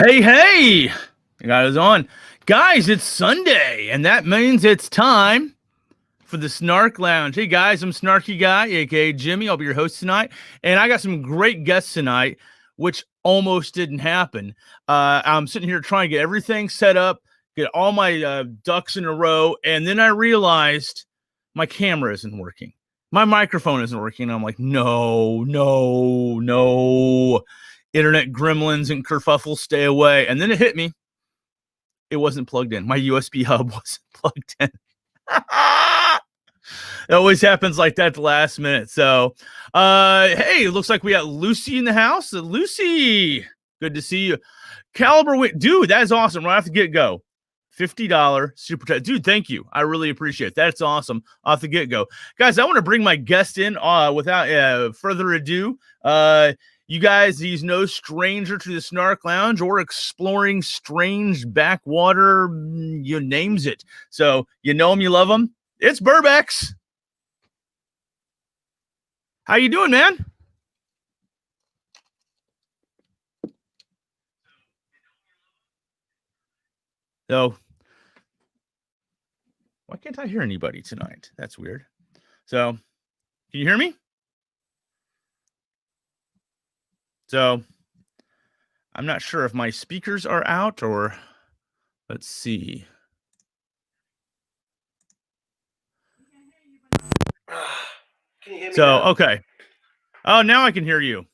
Hey, I got us on. Guys, it's Sunday, and that means it's time for the Snark Lounge. Hey, guys, I'm SnarkyGuy, a.k.a. Jimmy. I'll be your host tonight, and I got some great guests tonight, which almost didn't happen. I'm sitting here trying to get everything set up, get all my ducks in a row, and then I realized my camera isn't working. My microphone isn't working. I'm like, no. Internet gremlins and kerfuffles, stay away. And then it hit me. It wasn't plugged in. My USB hub wasn't plugged in. It always happens like that at the last minute. So, hey, it looks like we got Lucy in the house. Lucy, good to see you. Caliber, dude, that is awesome. Right off the get-go. $50 super chat. Dude, thank you. I really appreciate it. That's awesome off the get-go. Guys, I want to bring my guest in without further ado. You guys, he's no stranger to the Snark Lounge or exploring strange backwater, you names it. So you know him, you love him. It's Burbex. How you doing, man? So, why can't I hear anybody tonight? That's weird. So, can you hear me? So, I'm not sure if my speakers are out or let's see. Can you hear me so, now? Okay. Oh, now I can hear you.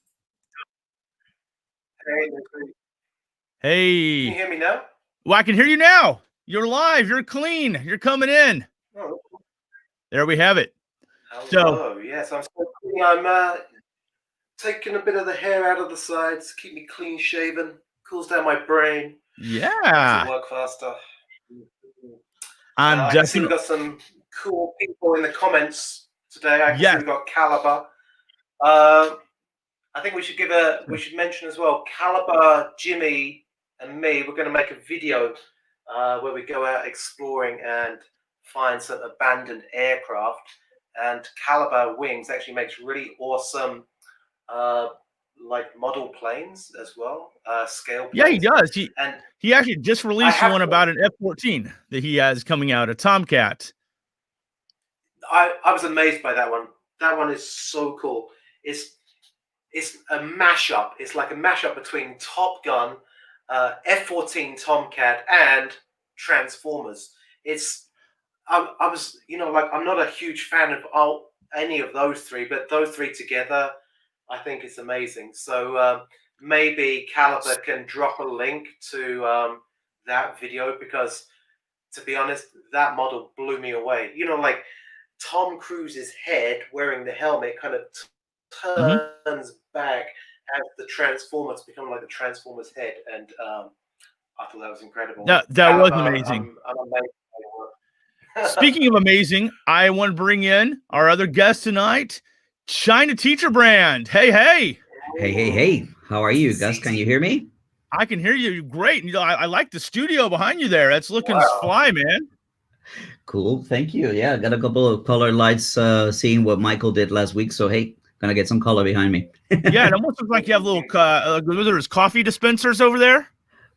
Hey. Can you hear me now? Well, I can hear you now. You're live. You're clean. You're coming in. Oh. There we have it. Hello. Yes, I'm so clean. I'm taking a bit of the hair out of the sides, keep me clean shaven, cools down my brain. Yeah. Makes it work faster. I can see we've got some cool people in the comments today. I can see we've got Caliber. I think we should mention as well, Caliber, Jimmy, and me. We're going to make a video where we go out exploring and find some abandoned aircraft. And Caliber Wings actually makes really awesome like model planes as well, scale planes. Yeah, he does. He actually just released one about an F-14 that he has coming out, a Tomcat. I was amazed by that one. That one is so cool. It's a mashup. It's like a mashup between Top Gun, F-14 Tomcat, and Transformers. I was, like, I'm not a huge fan of any of those three, but those three together, I think it's amazing. So maybe Caliber can drop a link to that video, because to be honest, that model blew me away. Like Tom Cruise's head wearing the helmet kind of turns back as the Transformers become like the Transformers head, and I thought that was incredible. That was amazing. I'm amazed. Speaking of amazing, I want to bring in our other guest tonight, China Teacher Brand. Hey. How are you, Gus? Can you hear me? I can hear you great. I like the studio behind you there. That's looking fly, man. Cool. Thank you. Yeah, I got a couple of color lights seeing what Michael did last week. So, hey, gonna get some color behind me. Yeah, it almost looks like you have little there's coffee dispensers over there.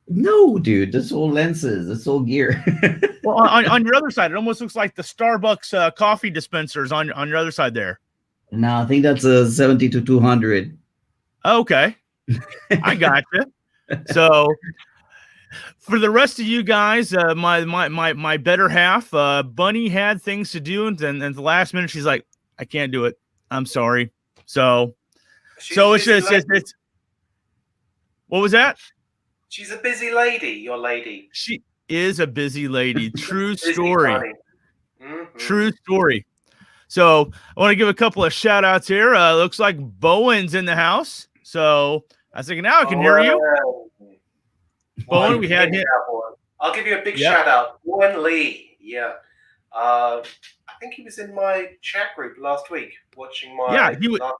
No, dude, that's all lenses. That's all gear. Well, on your other side, it almost looks like the Starbucks coffee dispensers on your other side there. No, I think that's a 70 to 200. Okay. I got you. So for the rest of you guys, my better half, Bunny had things to do, and then at the last minute she's like, I can't do it. I'm sorry. So it's what was that? She's a busy lady, your lady. She is a busy lady. True story. True story. So I want to give a couple of shout outs here. Looks like Bowen's in the house. So I was thinking, now I can hear you. Bowen, we had him. I'll give you a big shout out. Bowen Lee. Yeah. I think he was in my chat group last week watching my video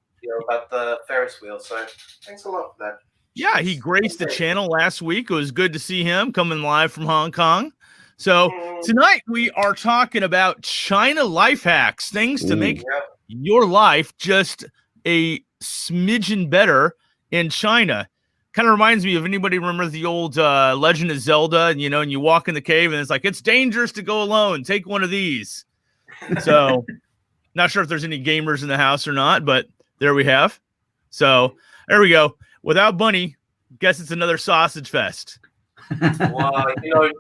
about the Ferris wheel. So thanks a lot for that. Yeah, he graced the channel last week. It was good to see him coming live from Hong Kong. So tonight we are talking about China life hacks, things to make your life just a smidgen better in China. Kind of reminds me of, anybody remember the old Legend of Zelda, and you walk in the cave and it's like, it's dangerous to go alone. Take one of these. So not sure if there's any gamers in the house or not, but there we have. So there we go. Without Bunny, guess it's another sausage fest. Wow,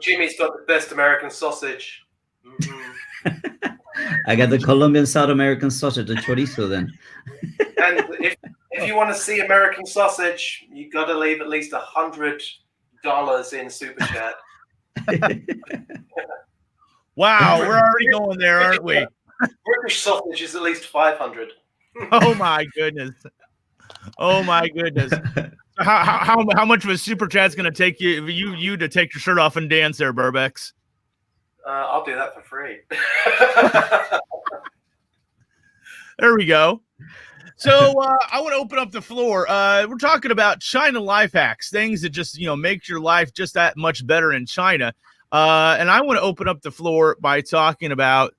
Jimmy's got the best American sausage. I got the Colombian South American sausage, the chorizo then. And if you want to see American sausage, you got to leave at least $100 in Super Chat. Wow, we're already going there, aren't we? British sausage is at least 500. Oh my goodness. Oh my goodness. How much of a super chat's going to take you to take your shirt off and dance there, Burbex? I'll do that for free. There we go. So I want to open up the floor. We're talking about China life hacks, things that just make your life just that much better in China. And I want to open up the floor by talking about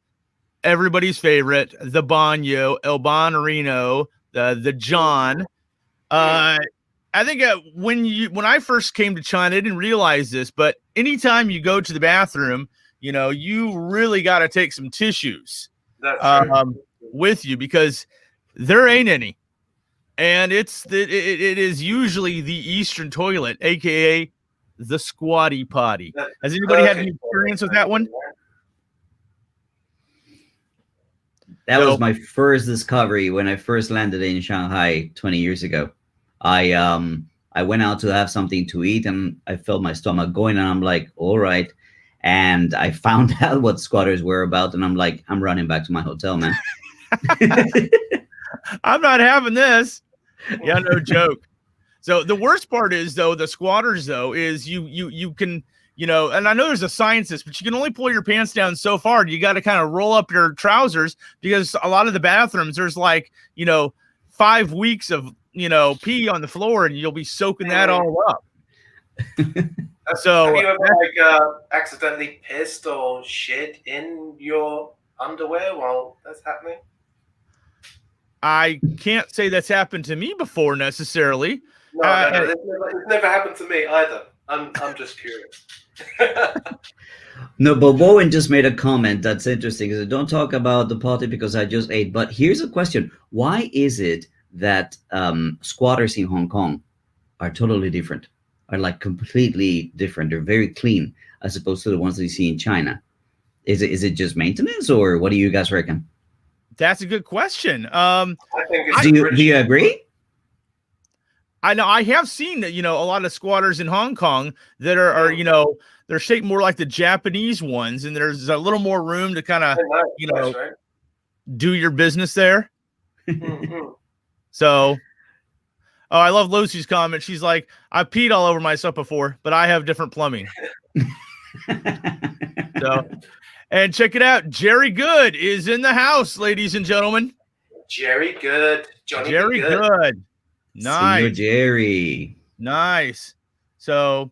everybody's favorite, the Banyo, El Bonarino, the John. I think when I first came to China, I didn't realize this, but anytime you go to the bathroom, you really got to take some tissues with you because there ain't any. And it is usually the Eastern toilet, aka the squatty potty. Has anybody had any experience with that one? That was my first discovery when I first landed in Shanghai 20 years ago. I went out to have something to eat and I felt my stomach going and I'm like, all right. And I found out what squatters were about and I'm like, I'm running back to my hotel, man. I'm not having this. Yeah, no joke. So the worst part is though, the squatters though, is you can, and I know there's a science to this, but you can only pull your pants down so far. You got to kind of roll up your trousers because a lot of the bathrooms, there's like, 5 weeks of, pee on the floor and you'll be soaking that all up. So have you ever accidentally pissed or shit in your underwear while that's happening? I can't say that's happened to me before necessarily. No, it's never happened to me either. I'm just curious. No, but Bowen just made a comment that's interesting. So don't talk about the potty because I just ate. But here's a question: why is it that squatters in Hong Kong are totally different? Are like completely different? They're very clean as opposed to the ones that you see in China. Is it just maintenance, or what do you guys reckon? That's a good question. I think do you agree? I know I have seen a lot of squatters in Hong Kong that are they're shaped more like the Japanese ones, and there's a little more room to kind of right. do your business there. Mm-hmm. So, I love Lucy's comment. She's like, I peed all over myself before, but I have different plumbing. So, and check it out, Jerry Good is in the house, ladies and gentlemen. Jerry Good, Jerry Good. Nice. Senior Jerry. Nice. So,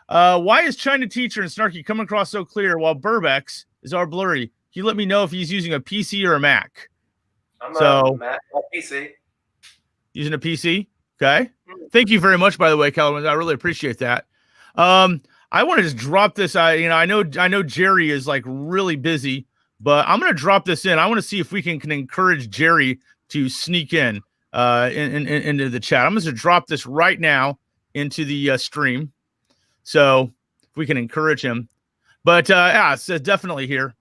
why is China Teacher and Snarky coming across so clear while Burbex is all blurry? Can you let me know if he's using a PC or a Mac? I'm a Mac, a PC. Using a PC? Okay. Thank you very much, by the way, Calvin. I really appreciate that. I want to just drop this. I know Jerry is like really busy, but I'm going to drop this in. I want to see if we can encourage Jerry to sneak in. Into the chat. I'm going to drop this right now into the stream. So if we can encourage him. But it says definitely here.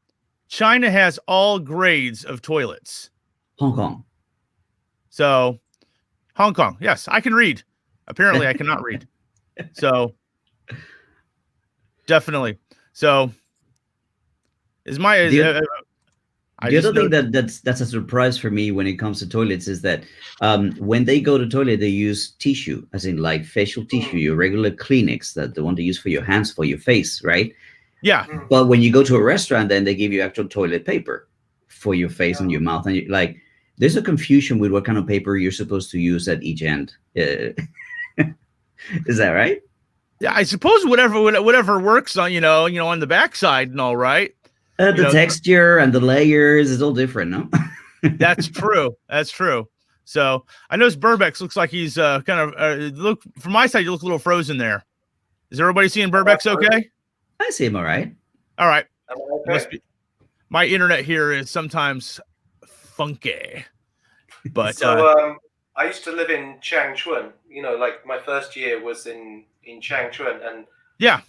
China has all grades of toilets. Hong Kong. So Hong Kong. Yes, I can read. Apparently I cannot read. So definitely. So the other thing that's a surprise for me when it comes to toilets is that when they go to toilet, they use tissue, as in like facial tissue, your regular Kleenex, that the one they use for your hands, for your face, right? Yeah. But when you go to a restaurant, then they give you actual toilet paper for your face and your mouth, and there's a confusion with what kind of paper you're supposed to use at each end. Is that right? Yeah, I suppose whatever works on on the backside and all, right. The texture and the layers is all different, no? That's true. That's true. So I notice Burbex looks like he's kind of look from my side. You look a little frozen there. Is everybody seeing Burbex okay? I see him all right. All right. Okay. Must be. My internet here is sometimes funky, but so I used to live in Changchun. Like my first year was in Changchun, and yeah.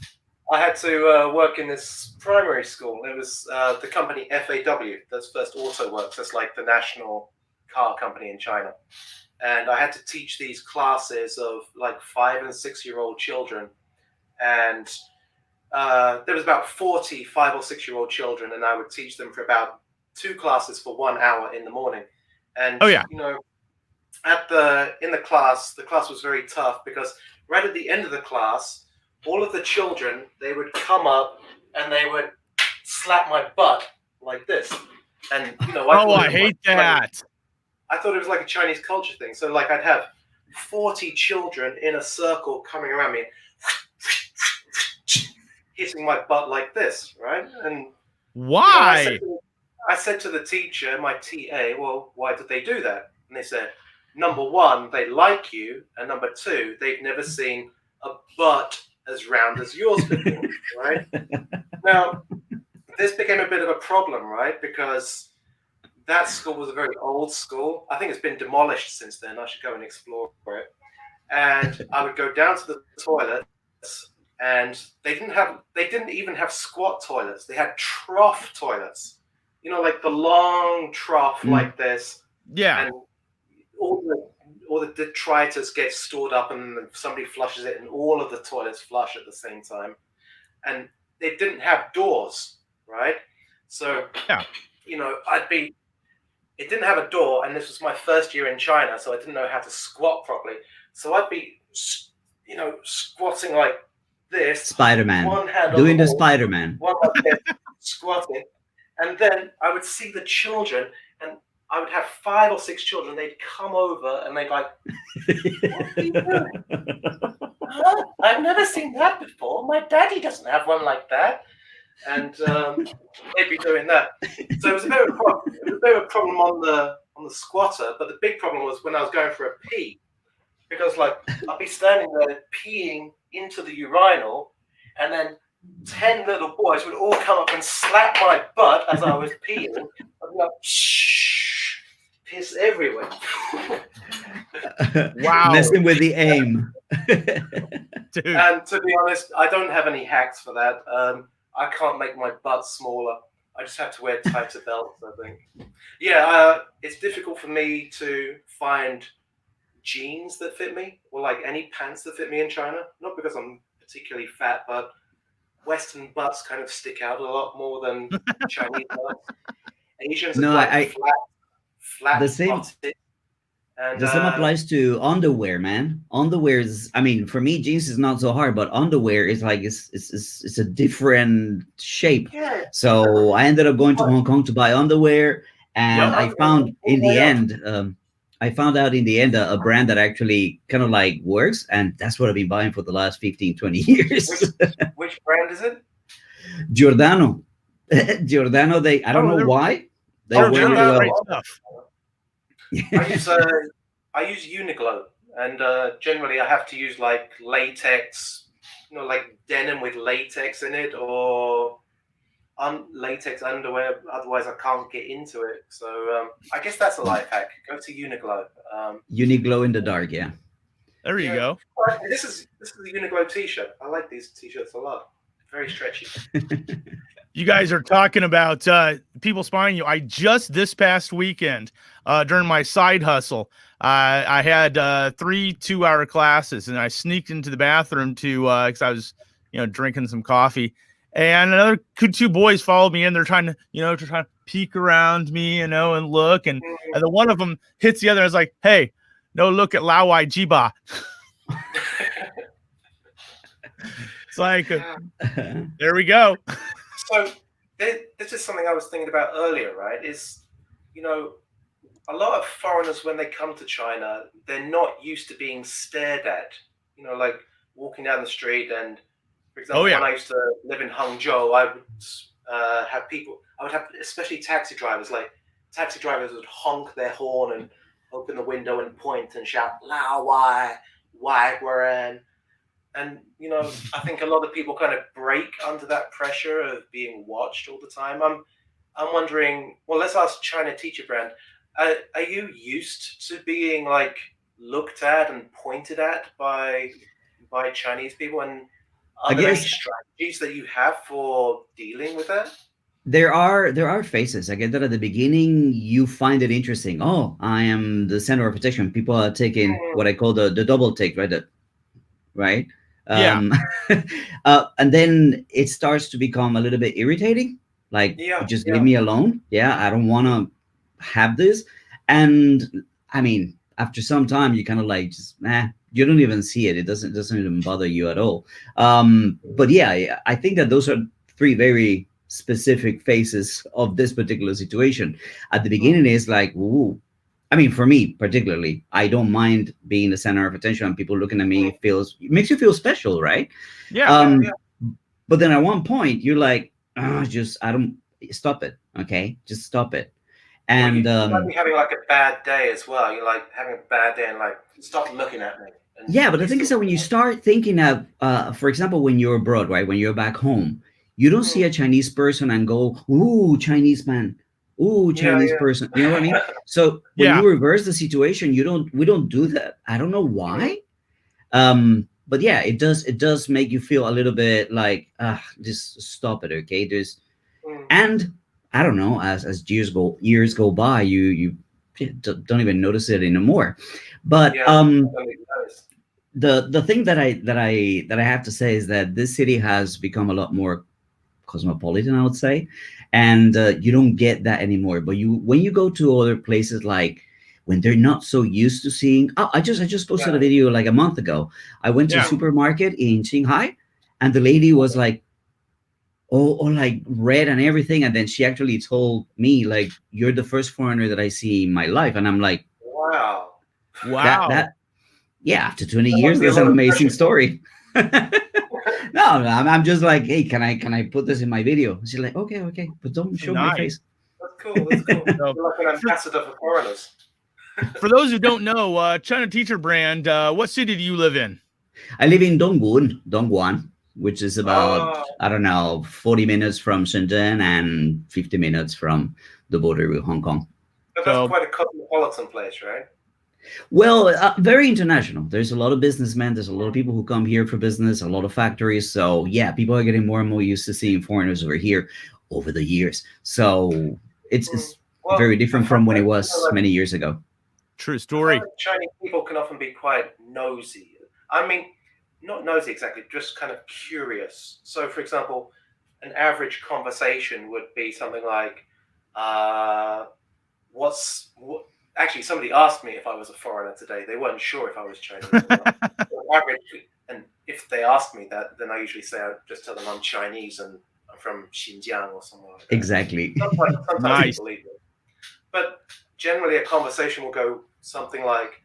I had to work in this primary school. It was the company FAW, that's First Auto Works. That's like the national car company in China. And I had to teach these classes of like 5 and 6 year old children. And there was about 40 5 or 6 year old children, and I would teach them for about 2 classes for 1 hour in the morning. And in the class was very tough because right at the end of the class, all of the children, they would come up and they would slap my butt like this. And I hate that. I thought it was like a Chinese culture thing. So like I'd have 40 children in a circle coming around me, hitting my butt like this, right? And Why? I said to the teacher, my TA, well, why did they do that? And they said, number one, they like you, and number two, they've never seen a butt as round as yours before, right? Now, this became a bit of a problem, right? Because that school was a very old school. I think it's been demolished since then. I should go and explore it. And I would go down to the toilets, and they didn't even have squat toilets. They had trough toilets. You know, like the long trough like this. Yeah. And all the detritus gets stored up, and somebody flushes it, and all of the toilets flush at the same time. And they didn't have doors, right? So, you know, it didn't have a door, and this was my first year in China, so I didn't know how to squat properly. So I'd be, you know, squatting like this. Spider-Man. One hand doing on the wall, Spider-Man. one like this, squatting. And then I would see the children, and I would have 5 or 6 children. They'd come over, and they'd like, what are you doing? Huh? I've never seen that before. My daddy doesn't have one like that. And they'd be doing that. So it was a bit of a problem. It was a bit of a problem on the squatter, but the big problem was when I was going for a pee, because like I'd be standing there peeing into the urinal, and then 10 little boys would all come up and slap my butt as I was peeing. I'd be like, shh, piss everywhere. Wow. Messing with the aim. Dude. And to be honest, I don't have any hacks for that. I can't make my butt smaller. I just have to wear tighter belts, I think. Yeah, it's difficult for me to find jeans that fit me, or like any pants that fit me in China. Not because I'm particularly fat, but Western butts kind of stick out a lot more than Chinese butts. Asians are quite flat. The same. And, the same applies to underwear, man. Underwear is, I mean, for me, jeans is not so hard, but underwear is like it's a different shape. Yeah. So I ended up going to Hong Kong to buy underwear, and I found in the end, a brand that actually kind of like works, and that's what I've been buying for the last 15, 20 years. Which brand is it? Giordano. Giordano, I don't know why. They work really well. Stuff. I use Uniqlo, and generally I have to use like latex, you know, like denim with latex in it, or latex underwear. Otherwise, I can't get into it. So I guess that's a life hack. Go to Uniqlo. Uniqlo in the dark, yeah. There you go. This is the Uniqlo t-shirt. I like these t-shirts a lot. Very stretchy. You guys are talking about people spying you. I just this past weekend, during my side hustle, I had 3 2-hour classes, and I sneaked into the bathroom to because I was, you know, drinking some coffee, and another 2 boys followed me in. They're trying to peek around me, you know, and look, and the one of them hits the other. I was like, "Hey, no look at Lao Wai Jiba." It's like, there we go. So this is something I was thinking about earlier, right? Is, you know, a lot of foreigners, when they come to China, they're not used to being stared at. You know, like walking down the street, and for example, when I used to live in Hangzhou, I would have people. I would have, especially taxi drivers. Like taxi drivers would honk their horn and open the window and point and shout "Lao Wai, Wai Guaran." And, you know, I think a lot of people kind of break under that pressure of being watched all the time. I'm wondering, well, let's ask China Teacher Brand. Are you used to being like looked at and pointed at by Chinese people? And are there any strategies that you have for dealing with that? There are phases. I get that at the beginning, you find it interesting. Oh, I am the center of attention. People are taking what I call the double take, right? Right. And then it starts to become a little bit irritating. Like, just leave me alone. Yeah, I don't want to have this. And I mean, after some time, you kind of like just you don't even see it. It doesn't even bother you at all. But yeah, I think that those are 3 very specific phases of this particular situation. At the beginning, it's like, ooh. I mean, for me particularly, I don't mind being the center of attention and people looking at me. It makes you feel special, right? Yeah. But then at one point you're like, I don't, stop it, okay, just stop it. And you might be having like a bad day as well. You're like having a bad day and like, stop looking at me. And yeah, but the thing is that when you start thinking of, for example, when you're abroad, right, when you're back home, you don't see a Chinese person and go, ooh, Chinese man, ooh, Chinese person. You know what I mean? So when you reverse the situation, we don't do that. I don't know why. But yeah, it does make you feel a little bit like, just stop it, okay? And I don't know, as years go by, you don't even notice it anymore. But the thing that I have to say is that this city has become a lot more cosmopolitan, I would say, and you don't get that anymore. But when you go to other places, like when they're not so used to seeing, I just posted a video like a month ago. I went to a supermarket in Shanghai, and the lady was like, all like red and everything, and then she actually told me like, you're the first foreigner that I see in my life. And I'm like, wow. That yeah, after 20 years, that's an amazing story. No, I'm just like, hey, can I put this in my video? She's like, okay, but don't show my face. That's cool. You're like an ambassador for foreigners. For those who don't know, China Teacher Brand, what city do you live in? I live in Dongguan, which is about, I don't know, 40 minutes from Shenzhen and 50 minutes from the border with Hong Kong. But that's quite a cosmopolitan place, right? Well, very international. There's a lot of businessmen. There's a lot of people who come here for business, a lot of factories. So yeah, people are getting more and more used to seeing foreigners over here over the years. So it's very different from when it was many years ago. True story. Chinese people can often be quite nosy. I mean, not nosy exactly, just kind of curious. So, for example, an average conversation would be something like, actually, somebody asked me if I was a foreigner today. They weren't sure if I was Chinese or not. And if they asked me that, then I usually say, I just tell them I'm Chinese and I'm from Xinjiang or somewhere like that. Exactly. Sometimes Nice. people believe it. But generally, a conversation will go something like,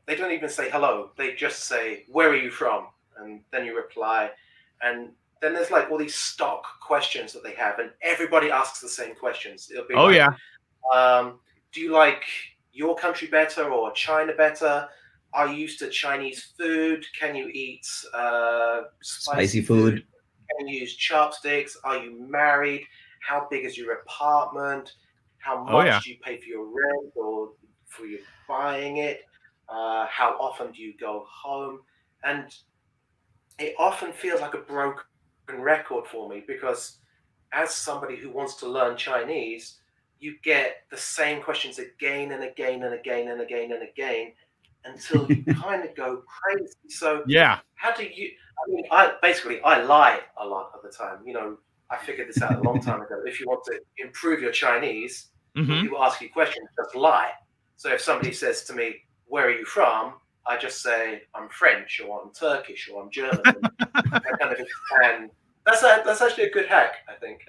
they don't even say hello. They just say, where are you from? And then you reply. And then there's like all these stock questions that they have. And everybody asks the same questions. It'll be do you like your country better or China better? Are you used to Chinese food? Can you eat spicy food? Can you use chopsticks? Are you married? How big is your apartment? How much do you pay for your rent or for your buying it? How often do you go home? And it often feels like a broken record for me because as somebody who wants to learn Chinese, you get the same questions again and again and again and again and again until you kind of go crazy. So how do you, I mean, I lie a lot of the time. You know, I figured this out a long time ago. If you want to improve your Chinese, when people ask you questions, just lie. So if somebody says to me, where are you from? I just say, I'm French or I'm Turkish or I'm German. And that's actually a good hack, I think.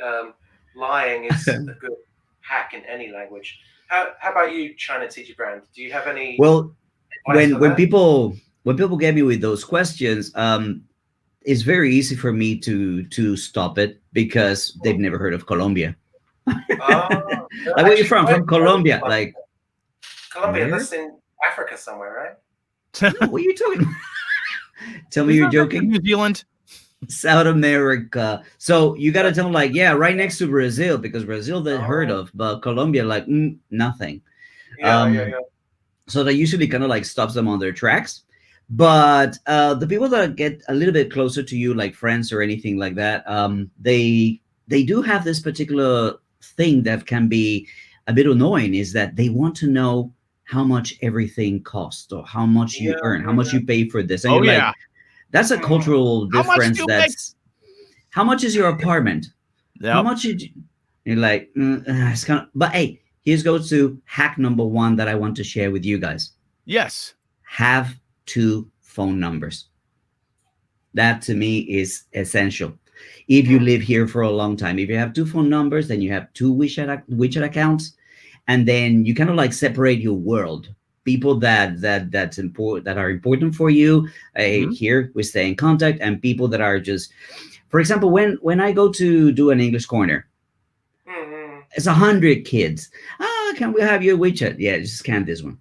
Lying is a good hack in any language. How about you, China Teacher Brand? Do you have any? Well, when people get me with those questions, it's very easy for me to stop it because they've never heard of Colombia. Like, where are you from? From Colombia. Like Colombia, that's in Africa somewhere, right? No, what are you talking about? Tell me you're joking. New Zealand. South America. So you got to tell them like, yeah, right next to Brazil, because Brazil they've heard of, but Colombia like nothing. So that usually kind of like stops them on their tracks. But the people that get a little bit closer to you, like friends or anything like that, they do have this particular thing that can be a bit annoying, is that they want to know how much everything costs or how much you earn, how much you pay for this. And you're like, that's a cultural difference. How much is your apartment? How much you're like, it's kind of, but hey, here's goes to hack number one that I want to share with you guys. Yes. Have 2 phone numbers. That to me is essential. If you live here for a long time, if you have 2 phone numbers, then you have 2 WeChat accounts. and then you kind of like separate your world. People that's important, that are important for you. Here we stay in contact, and people that are just, for example, when I go to do an English corner, it's 100 kids. Can we have your WeChat? Yeah, just scan this one.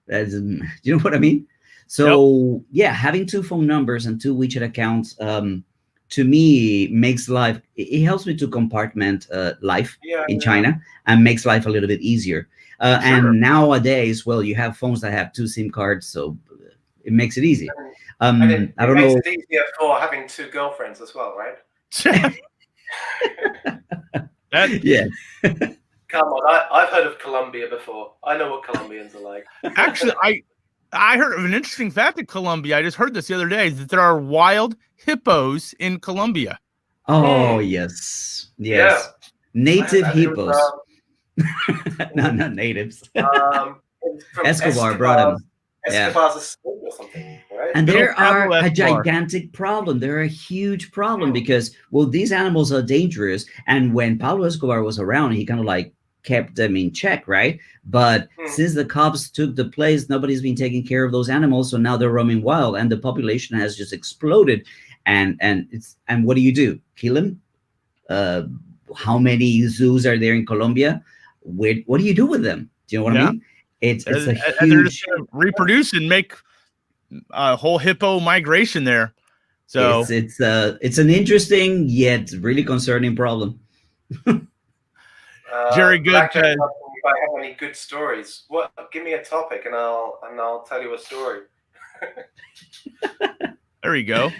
That's, you know what I mean? So yeah, having 2 phone numbers and 2 WeChat accounts, to me makes life. It helps me to compartment life in China, and makes life a little bit easier. And nowadays, well, you have phones that have 2 SIM cards, so it makes it easy. And it I don't makes know. it easier for having 2 girlfriends as well, right? Yeah. Come on, I've heard of Colombia before. I know what Colombians are like. Actually, I heard of an interesting fact in Colombia. I just heard this the other day, that there are wild hippos in Colombia. Oh, yes. Yeah. Native hippos. No, not natives. Escobar brought them. Escobar's a snake or something, right? And there are Pablo a Escobar. gigantic problem. They're a huge problem because, well, these animals are dangerous. And when Pablo Escobar was around, he kind of like kept them in check, right? But since the cops took the place, nobody's been taking care of those animals. So now they're roaming wild, and the population has just exploded. And what do? Kill them? How many zoos are there in Colombia? What do you do with them? Do you know what I mean? It's a huge. And they're just going to reproduce and make a whole hippo migration there. So it's an interesting yet really concerning problem. Jerry Good. If I have any good stories, give me a topic and I'll tell you a story. There you go.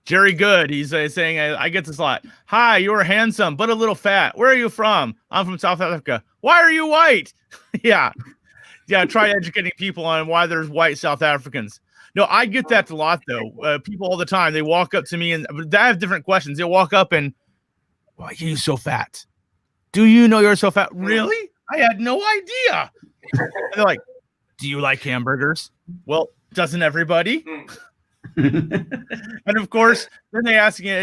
Jerry Good. He's saying, I get this a lot. Hi, you're handsome, but a little fat. Where are you from? I'm from South Africa. Why are you white? Yeah. Try educating people on why there's white South Africans. No, I get that a lot, though. People all the time, they walk up to me and they have different questions. They walk up and, why are you so fat? Do you know you're so fat? Really? I had no idea. And they're like, do you like hamburgers? Well, doesn't everybody? And of course, then they ask me,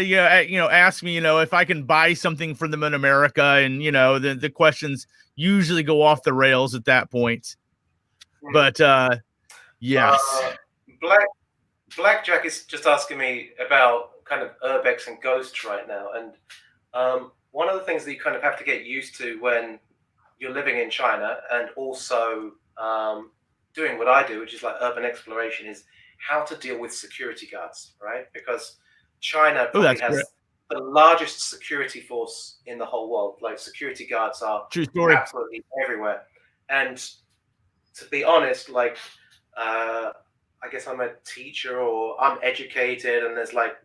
if I can buy something for them in America, and the questions usually go off the rails at that point. But yes, Blackjack is just asking me about kind of urbex and ghosts right now, and one of the things that you kind of have to get used to when you're living in China, and also doing what I do, which is like urban exploration, is how to deal with security guards, right? Because China probably has the largest security force in the whole world. Like, security guards are absolutely everywhere. And to be honest, like, I guess I'm a teacher, or I'm educated, and there's like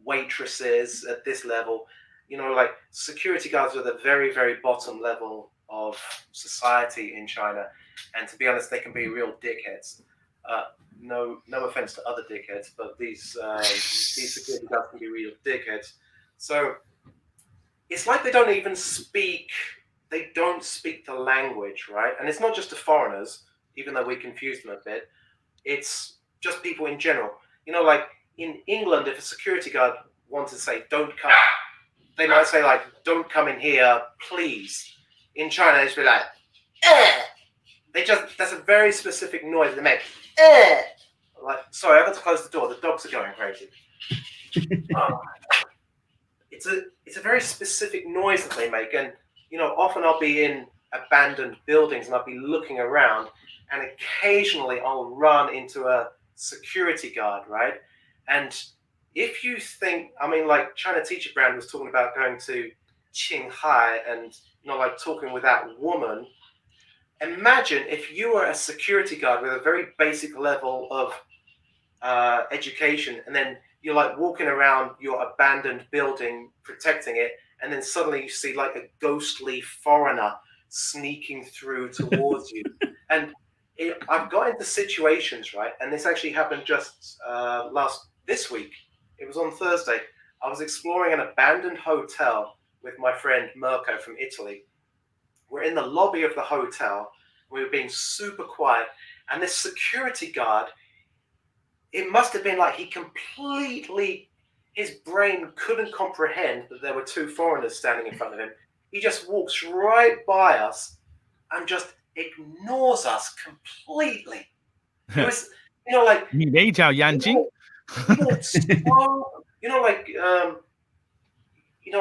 waitresses at this level. Like, security guards are the very, very bottom level of society in China. And to be honest, they can be real dickheads. No offense to other dickheads, but these security guards can be real dickheads. So it's like they don't speak the language, right? And it's not just to foreigners, even though we confuse them a bit. It's just people in general. Like in England, if a security guard wanted to say, don't come, they might say, like, don't come in here, please. In China, it's be like, that's a very specific noise they make. Like, sorry, I got to close the door. The dogs are going crazy. It's a very specific noise that they make, and often I'll be in abandoned buildings and I'll be looking around, and occasionally I'll run into a security guard, right? And if you think, like China Teacher Brand was talking about going to Shanghai and like talking with that woman. Imagine if you were a security guard with a very basic level of education, and then you're like walking around your abandoned building, protecting it, and then suddenly you see like a ghostly foreigner sneaking through towards you. And I've got into situations, right? And this actually happened just this week. It was on Thursday. I was exploring an abandoned hotel with my friend Mirko from Italy. We're in the lobby of the hotel. We were being super quiet. And this security guard, it must have been like his brain couldn't comprehend that there were 2 foreigners standing in front of him. He just walks right by us, and just ignores us completely. It was, like, Ni Bei Jiao Yanjing.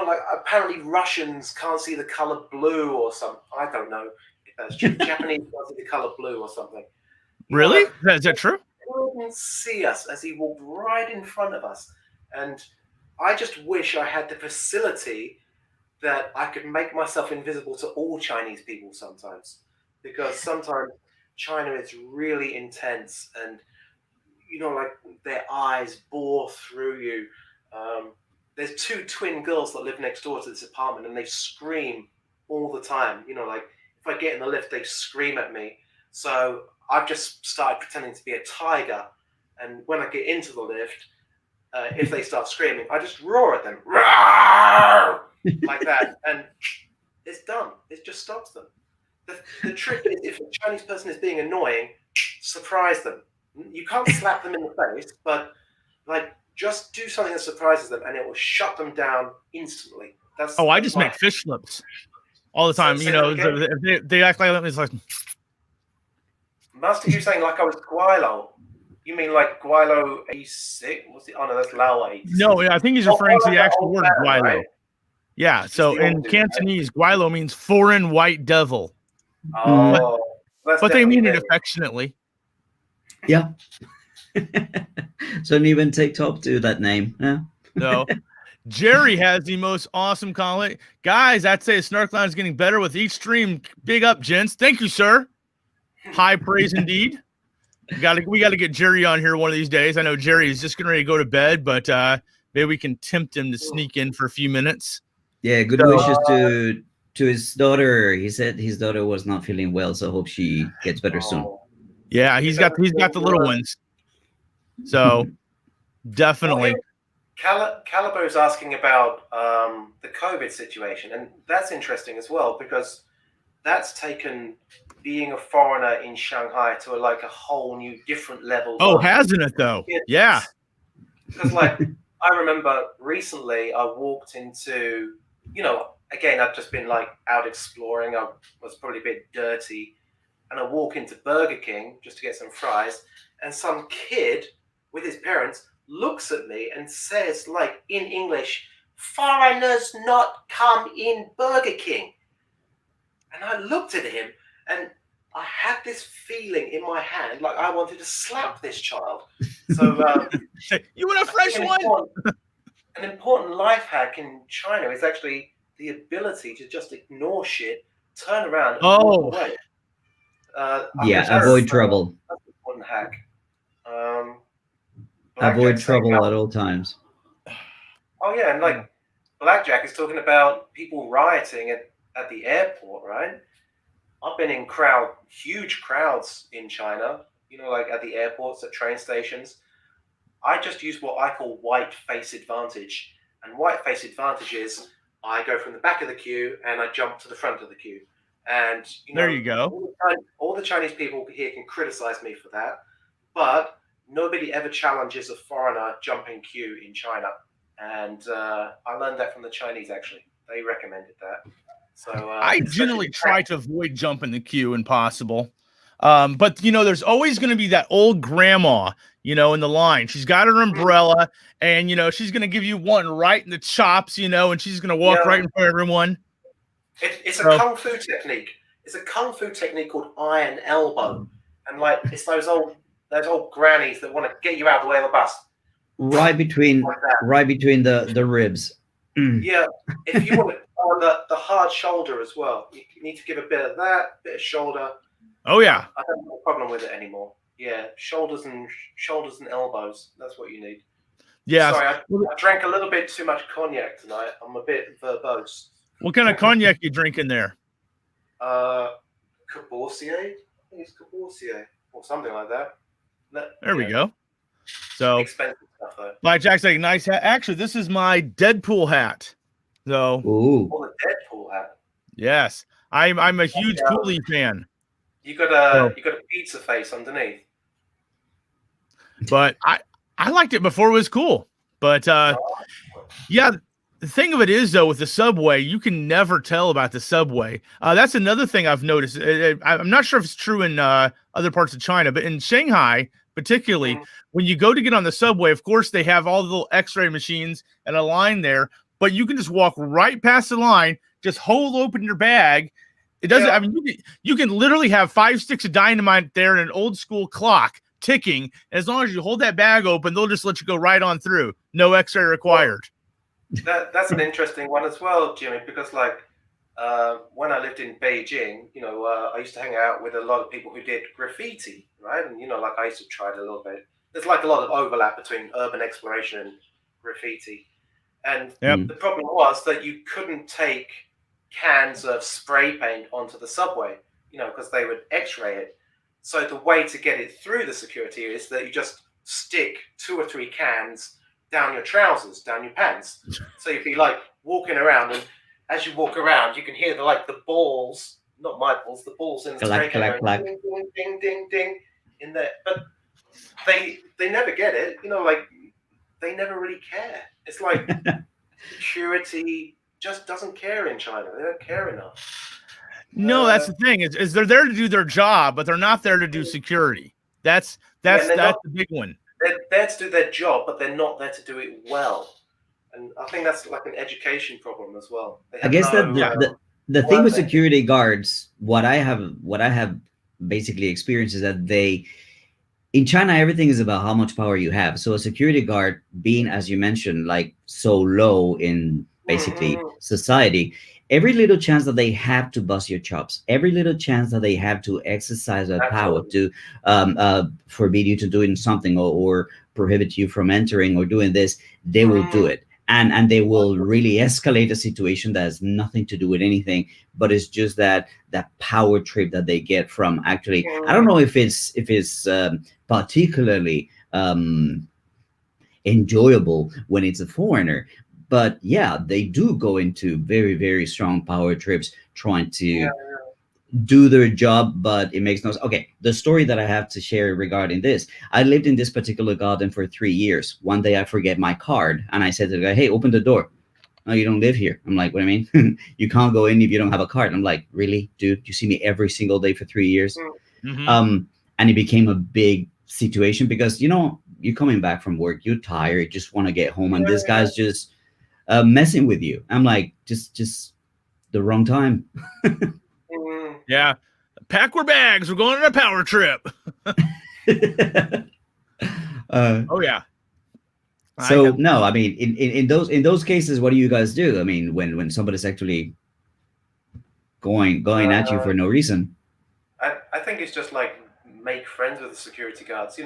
like apparently Russians can't see the color blue or something. I don't know if that's true. Japanese can't see the color blue or something. Really? Is that true? He couldn't see us as he walked right in front of us. And I just wish I had the facility that I could make myself invisible to all Chinese people sometimes. Because sometimes China is really intense and, like their eyes bore through you. There's 2 twin girls that live next door to this apartment and they scream all the time. Like if I get in the lift, they scream at me. So I've just started pretending to be a tiger. And when I get into the lift, if they start screaming, I just roar at them. Like that. And it's done. It just stops them. The trick is if a Chinese person is being annoying, surprise them. You can't slap them in the face, but like just do something that surprises them and it will shut them down instantly. I just make fish lips all the time. If they act like that, it's like Master, you saying like I was Guilo. You mean like Guilo 86? What's the? Oh no, that's Lao 86. No, I think he's referring to the actual word Guilo. Right? Yeah, so in Cantonese, Guilo means foreign white devil. Oh, but they mean it affectionately. Yeah. So don't even take top to that name. Yeah. No. Jerry has the most awesome comment. Guys, I'd say Snark Lounge is getting better with each stream. Big up, gents. Thank you, sir. High praise indeed. We got to get Jerry on here one of these days. I know Jerry is just getting ready to go to bed, but maybe we can tempt him to sneak in for a few minutes. Yeah, good wishes to his daughter. He said his daughter was not feeling well, so hope she gets better soon. Yeah, he's got the little ones. So definitely. Calibo's asking about the COVID situation, and that's interesting as well because that's taken being a foreigner in Shanghai to a whole new different level. Oh, hasn't it though? Yeah. Because I remember recently I walked into, again, I've just been out exploring. I was probably a bit dirty. And I walk into Burger King just to get some fries. And some kid with his parents looks at me and says, in English, "Foreigners not come in Burger King." And I looked at him and I had this feeling in my hand like I wanted to slap this child. So you want a fresh one? An important life hack in China is actually the ability to just ignore shit, turn around, and walk away. Avoid trouble. That's an important hack. Avoid trouble at all times. Oh yeah, and Blackjack is talking about people rioting at the airport, right? I've been in huge crowds in China, at the airports, at train stations. I just use what I call white face advantage. And white face advantage is I go from the back of the queue and I jump to the front of the queue. And there you go. All the Chinese people here can criticize me for that, but nobody ever challenges a foreigner jumping queue in China. And I learned that from the Chinese, actually. They recommended that. So I generally try to avoid jumping the queue when possible. But there's always going to be that old grandma, in the line. She's got her umbrella and, she's going to give you one right in the chops, and she's going to walk right in front of everyone. It's a kung fu technique. It's a kung fu technique called iron elbow. And it's those old grannies that want to get you out of the way of the bus. Right between the ribs. Yeah. If you want it on the hard shoulder as well. You need to give a bit of that, bit of shoulder. Oh yeah. I don't have a problem with it anymore. Yeah, shoulders and elbows. That's what you need. Yeah. Sorry, I drank a little bit too much cognac tonight. I'm a bit verbose. What kind of cognac you drinking there? Caboursier. I think it's Caboursier or something like that. There we go. So expensive stuff though. Blackjack's like nice hat. Actually, this is my Deadpool hat. So the Deadpool hat. Yes. I'm a huge Cooley fan. You got a pizza face underneath. But I liked it before it was cool. But yeah, The thing of it is, though, with the subway, you can never tell about the subway. That's another thing I've noticed. I'm not sure if it's true in other parts of China, but in Shanghai, particularly, when you go to get on the subway, of course, they have all the little X-ray machines and a line there, but you can just walk right past the line, just hold open your bag. It doesn't. I mean, you can literally have 5 sticks of dynamite there and an old school clock ticking. And as long as you hold that bag open, they'll just let you go right on through. No X-ray required. That's an interesting one as well, Jimmy, because like when I lived in Beijing, I used to hang out with a lot of people who did graffiti, right? And like I used to try it a little bit. There's like a lot of overlap between urban exploration and graffiti. And the problem was that you couldn't take cans of spray paint onto the subway, because they would X-ray it. So the way to get it through the security is that you just stick 2 or 3 cans down your trousers, down your pants. So you'd be like walking around, and as you walk around, you can hear the balls, not my balls, the balls in the spray can go ding, ding, ding, ding, ding in there. But they never get it, they never really care. It's like security just doesn't care in China. They don't care enough. No, that's the thing. Is they're there to do their job, but they're not there to do security. That's the big one. They're there to do their job, but they're not there to do it well. And I think that's like an education problem as well. I guess the thing with security guards, what I have basically experienced is that in China, everything is about how much power you have. So a security guard being, as you mentioned, like so low in basically society, every little chance that they have to bust your chops, every little chance that they have to exercise their power to forbid you to doing something or prohibit you from entering or doing this, they will do it. And they will really escalate a situation that has nothing to do with anything, but it's just that power trip that they get from actually, I don't know if it's particularly enjoyable when it's a foreigner, but yeah, they do go into very, very strong power trips trying to do their job, but it makes no sense. Okay, the story that I have to share regarding this, I lived in this particular garden for 3 years. One day I forget my card, and I said to the guy, hey, open the door. No, you don't live here. I'm like, what do you mean? You can't go in if you don't have a card. I'm like, really, dude? You see me every single day for 3 years? And it became a big situation because, you're coming back from work, you're tired, just want to get home, and this guy's just messing with you. I'm like, just the wrong time. Yeah. Pack your bags. We're going on a power trip. Oh yeah. So no, I mean, in those cases, what do you guys do? I mean, when somebody's actually going at you for no reason. I think it's just like make friends with the security guards.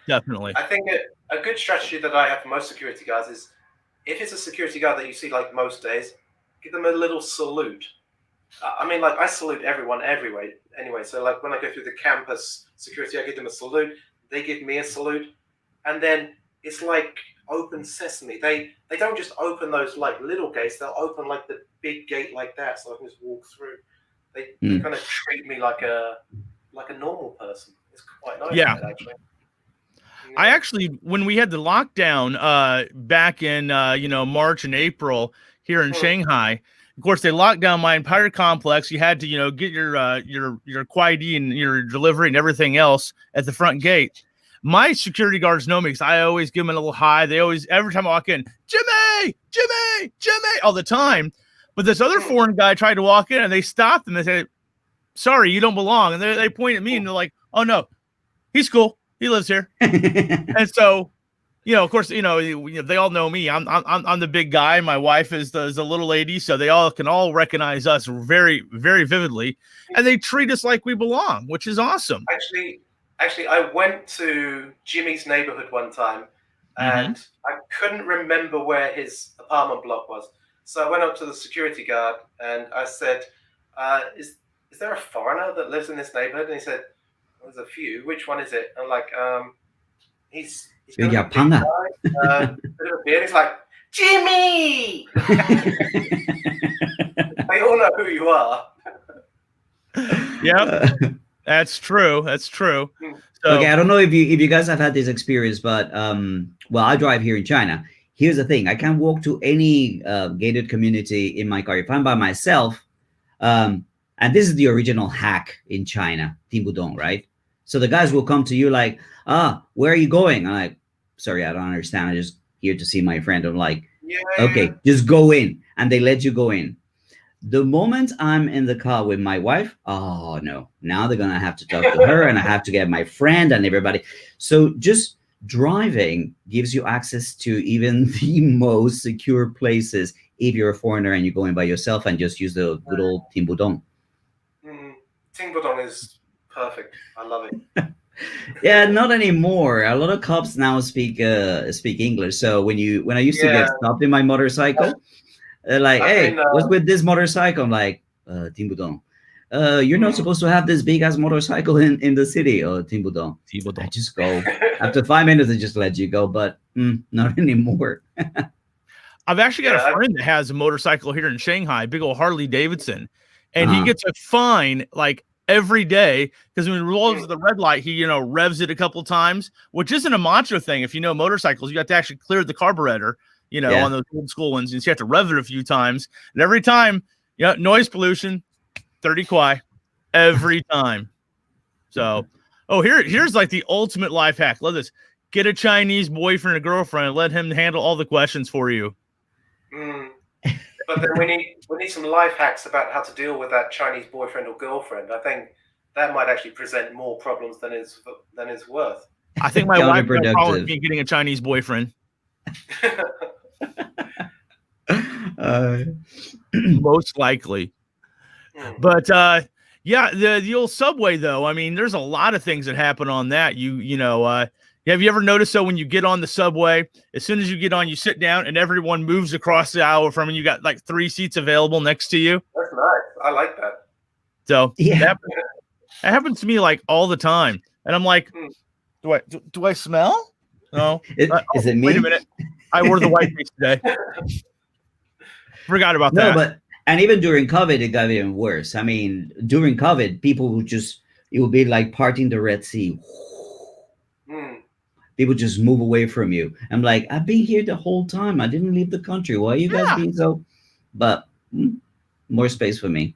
Definitely. I think a good strategy that I have for most security guards is if it's a security guard that you see like most days, give them a little salute. I mean, like I salute everyone everywhere anyway. So like when I go through the campus security, I give them a salute. They give me a salute, and then it's like open sesame. They don't just open those like little gates. They'll open like the big gate like that, so I can just walk through. They kind of treat me like a normal person. It's quite nice. Yeah. Actually. I actually, when we had the lockdown back in March and April here in Shanghai, of course they locked down my entire complex. You had to get your QID and your delivery and everything else at the front gate. My security guards know me because I always give them a little hi. They always, every time I walk in, Jimmy, all the time. But this other foreign guy tried to walk in and they stopped him and said, sorry, you don't belong. And they point at me and they're like, oh no, he's cool. He lives here. And so, of course, they all know me. I'm the big guy. My wife is the little lady. So they all can recognize us very, very vividly. And they treat us like we belong, which is awesome. Actually, I went to Jimmy's neighborhood one time and I couldn't remember where his apartment block was. So I went up to the security guard and I said, is there a foreigner that lives in this neighborhood? And he said, there's a few. Which one is it? I'm like, he's got a big guy, bit of a beard. He's like, Jimmy! They all know who you are. Yeah, that's true. That's true. So, okay, I don't know if you guys have had this experience, but I drive here in China. here's the thing: I can walk to any gated community in my car if I'm by myself. And this is the original hack in China, Timbudong, right? So the guys will come to you like, where are you going? I'm like, sorry, I don't understand. I'm just here to see my friend. I'm like, okay, just go in. And they let you go in. The moment I'm in the car with my wife, oh no, now they're going to have to talk to her and I have to get my friend and everybody. So just driving gives you access to even the most secure places if you're a foreigner and you're going by yourself, and just use the good old Timbudong. Timbudong is perfect. I love it. Yeah, not anymore. A lot of cops now speak English. So when I used to get stopped in my motorcycle, they're like, hey, what's with this motorcycle? I'm like, Timbudong. You're not supposed to have this big ass motorcycle in the city. Oh, Timbudong. I just go. After 5 minutes, I just let you go. But not anymore. I've actually got a friend that has a motorcycle here in Shanghai, big old Harley Davidson, and he gets a fine like every day because when he rolls the red light, he revs it a couple times, which isn't a macho thing. If you know motorcycles, you have to actually clear the carburetor, on those old school ones, and so you have to rev it a few times, and every time, noise pollution, 30 kwai, every time. So, here's like the ultimate life hack. Love this. Get a Chinese boyfriend or girlfriend and let him handle all the questions for you. But then we need some life hacks about how to deal with that Chinese boyfriend or girlfriend. I think that might actually present more problems than is worth. I think my wife would have problems with getting a Chinese boyfriend. Most likely. But the old subway though, I mean, there's a lot of things that happen on that. Have you ever noticed when you get on the subway, as soon as you get on, you sit down and everyone moves across the aisle from you. You got like 3 seats available next to you. That's nice. I like that. So that happens to me like all the time. And I'm like, do I smell? No. Is it me? Wait a minute. I wore the white face today. Forgot about that. And even during COVID, it got even worse. I mean, during COVID, people would it would be like parting the Red Sea. People just move away from you. I'm like, I've been here the whole time. I didn't leave the country. Why are you guys being so? But more space for me.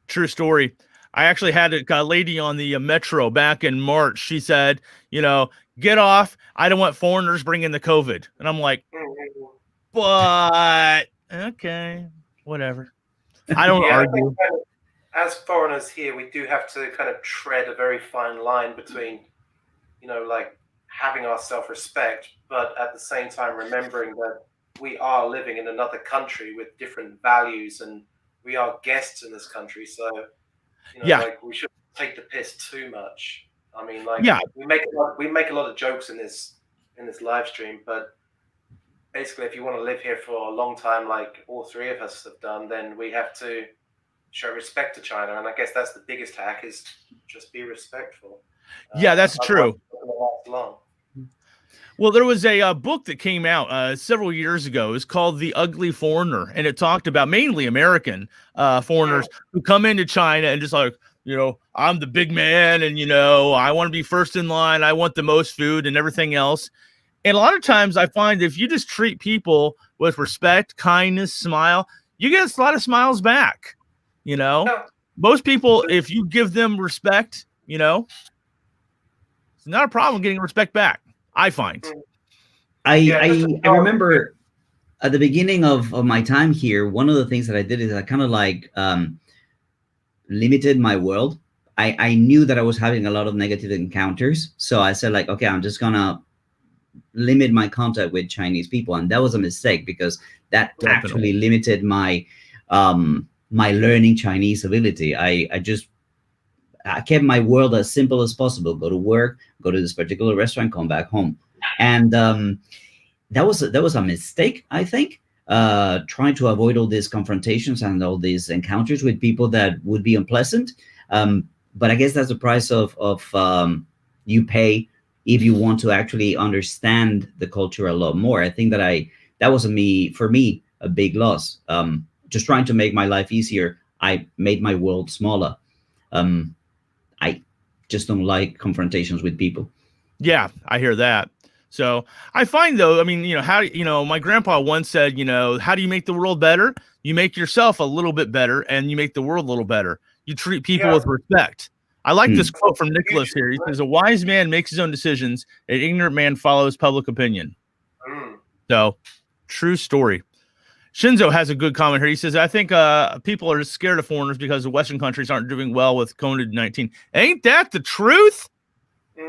True story. I actually had a lady on the metro back in March. She said, get off. I don't want foreigners bringing the COVID. And I'm like, but okay, whatever. I don't argue. As foreigners here, we do have to kind of tread a very fine line between, like having our self-respect, but at the same time remembering that we are living in another country with different values and we are guests in this country. So, like we shouldn't take the piss too much. I mean, like we make a lot of jokes in this live stream, but basically if you want to live here for a long time, like all 3 of us have done, then we have to show respect to China. And I guess that's the biggest hack, is just be respectful. That's true. Long. Well, there was a book that came out several years ago. It was called The Ugly Foreigner, and it talked about mainly American foreigners who come into China and just like, I'm the big man, and I want to be first in line. I want the most food and everything else. And a lot of times I find if you just treat people with respect, kindness, smile, you get a lot of smiles back. Most people, if you give them respect, it's not a problem getting respect back, I find. I remember at the beginning of my time here, one of the things that I did is I kind of like limited my world. I knew that I was having a lot of negative encounters. So I said like, okay, I'm just going to limit my contact with Chinese people. And that was a mistake because that actually limited my my learning Chinese ability. I kept my world as simple as possible. Go to work, go to this particular restaurant, come back home. And that was a mistake, I think, trying to avoid all these confrontations and all these encounters with people that would be unpleasant. But I guess that's the price of you pay if you want to actually understand the culture a lot more. I think that was for me, a big loss. Just trying to make my life easier, I made my world smaller. I just don't like confrontations with people. Yeah, I hear that. So I find though, I mean, my grandpa once said, how do you make the world better? You make yourself a little bit better and you make the world a little better. You treat people with respect. I like this quote from Nicholas here. He says, a wise man makes his own decisions. An ignorant man follows public opinion. So true story. Shinzo has a good comment here. He says, I think people are just scared of foreigners because the Western countries aren't doing well with COVID-19. Ain't that the truth?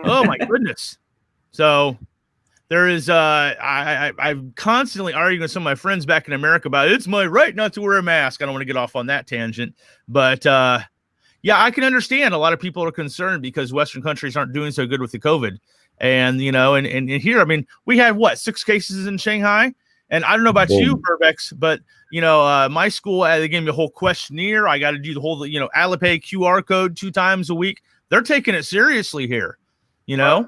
Oh my goodness. So there is, I'm constantly arguing with some of my friends back in America about it's my right not to wear a mask. I don't want to get off on that tangent, but yeah, I can understand a lot of people are concerned because Western countries aren't doing so good with the COVID. And, and here, I mean, we had 6 cases in Shanghai. And I don't know about you, Burbex, but, my school, they gave me a whole questionnaire. I got to do the whole, Alipay QR code 2 times a week. They're taking it seriously here, Mine doesn't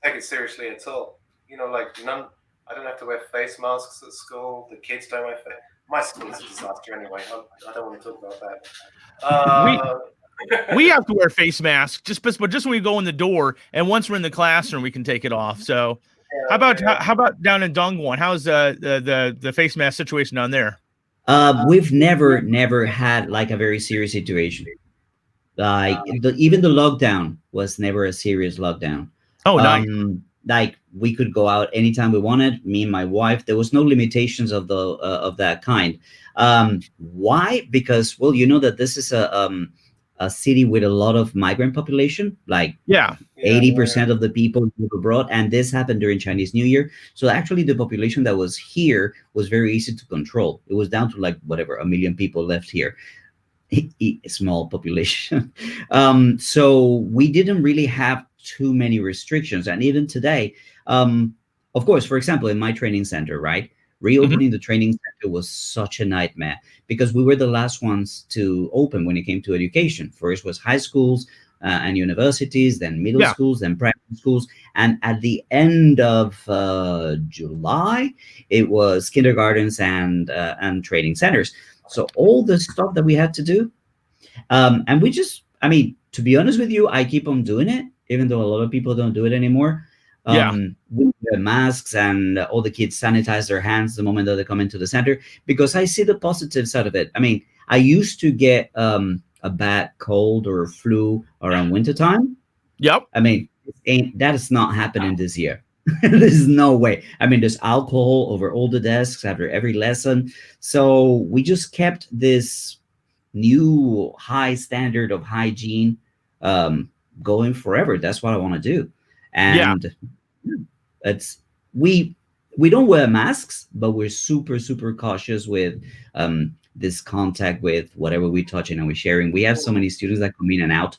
take it seriously at all. None. I don't have to wear face masks at school. The kids don't wear face. My school is a disaster anyway. I don't want to talk about that. We have to wear face masks just when we go in the door, and once we're in the classroom, we can take it off. So, how about down in Dongwon? How's the face mask situation down there? We've never had like a very serious situation. Like even the lockdown was never a serious lockdown. Oh, nice. Like we could go out anytime we wanted. Me and my wife. There was no limitations of that kind. Why? Because that this is a city with a lot of migrant population. Like 80% of the people live abroad, and this happened during Chinese New Year. So actually, the population that was here was very easy to control. It was down to like 1 million people left here. A small population. So we didn't really have too many restrictions. And even today, of course, for example, in my training center, right? Reopening the training center was such a nightmare because we were the last ones to open when it came to education. First was high schools and universities, then middle schools, then primary schools. And at the end of July, it was kindergartens and training centers. So all the stuff that we had to do, and we just, to be honest with you, I keep on doing it, even though a lot of people don't do it anymore. With the masks, and all the kids sanitize their hands the moment that they come into the center, because I see the positive side of it. I used to get a bad cold or flu around wintertime. Yep. That is not happening this year. There's no way. There's alcohol over all the desks after every lesson. So we just kept this new high standard of hygiene going forever. That's what I want to do. And it's we don't wear masks, but we're super, super cautious with this contact with whatever we're touching and we're sharing. We have so many students that come in and out.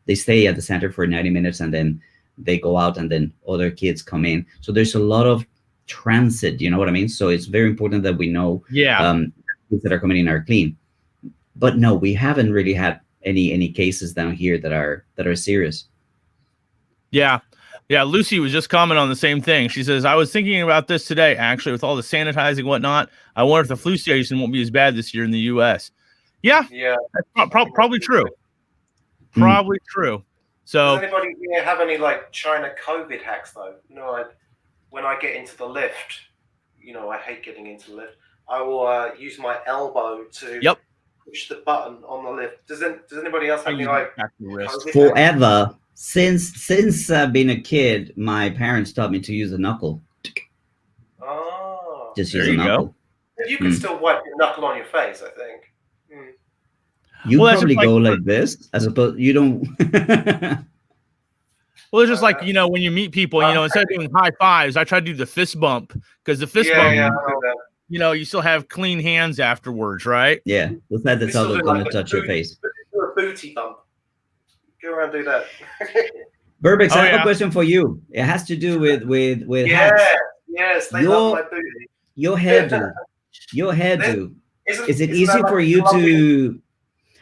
They stay at the center for 90 minutes and then they go out, and then other kids come in. So there's a lot of transit, you know what I mean? So it's very important that we know kids that are coming in are clean. But no, we haven't really had any cases down here that are serious. Yeah. Lucy was just commenting on the same thing. She says, I was thinking about this today, actually, with all the sanitizing and whatnot. I wonder if the flu season won't be as bad this year in the U.S. Yeah. That's probably true. Probably true. So, does anybody have any China COVID hacks though? When I get into the lift, I hate getting into the lift. I will use my elbow to push the button on the lift. Does anybody else have any forever? Since being a kid, my parents taught me to use a knuckle. Oh, just use a knuckle. You can still wipe your knuckle on your face, I think. You probably go like this, as opposed you don't. Well, it's just like when you meet people, instead of doing high fives, I try to do the fist bump, because the fist bump, you still have clean hands afterwards, right? Yeah, that's how they're going to touch your face. Do a booty bump. Go around and do that. Burbex, I have a question for you. It has to do with hats. Yes, they love my booty. Your hairdo. Is it easy for you to?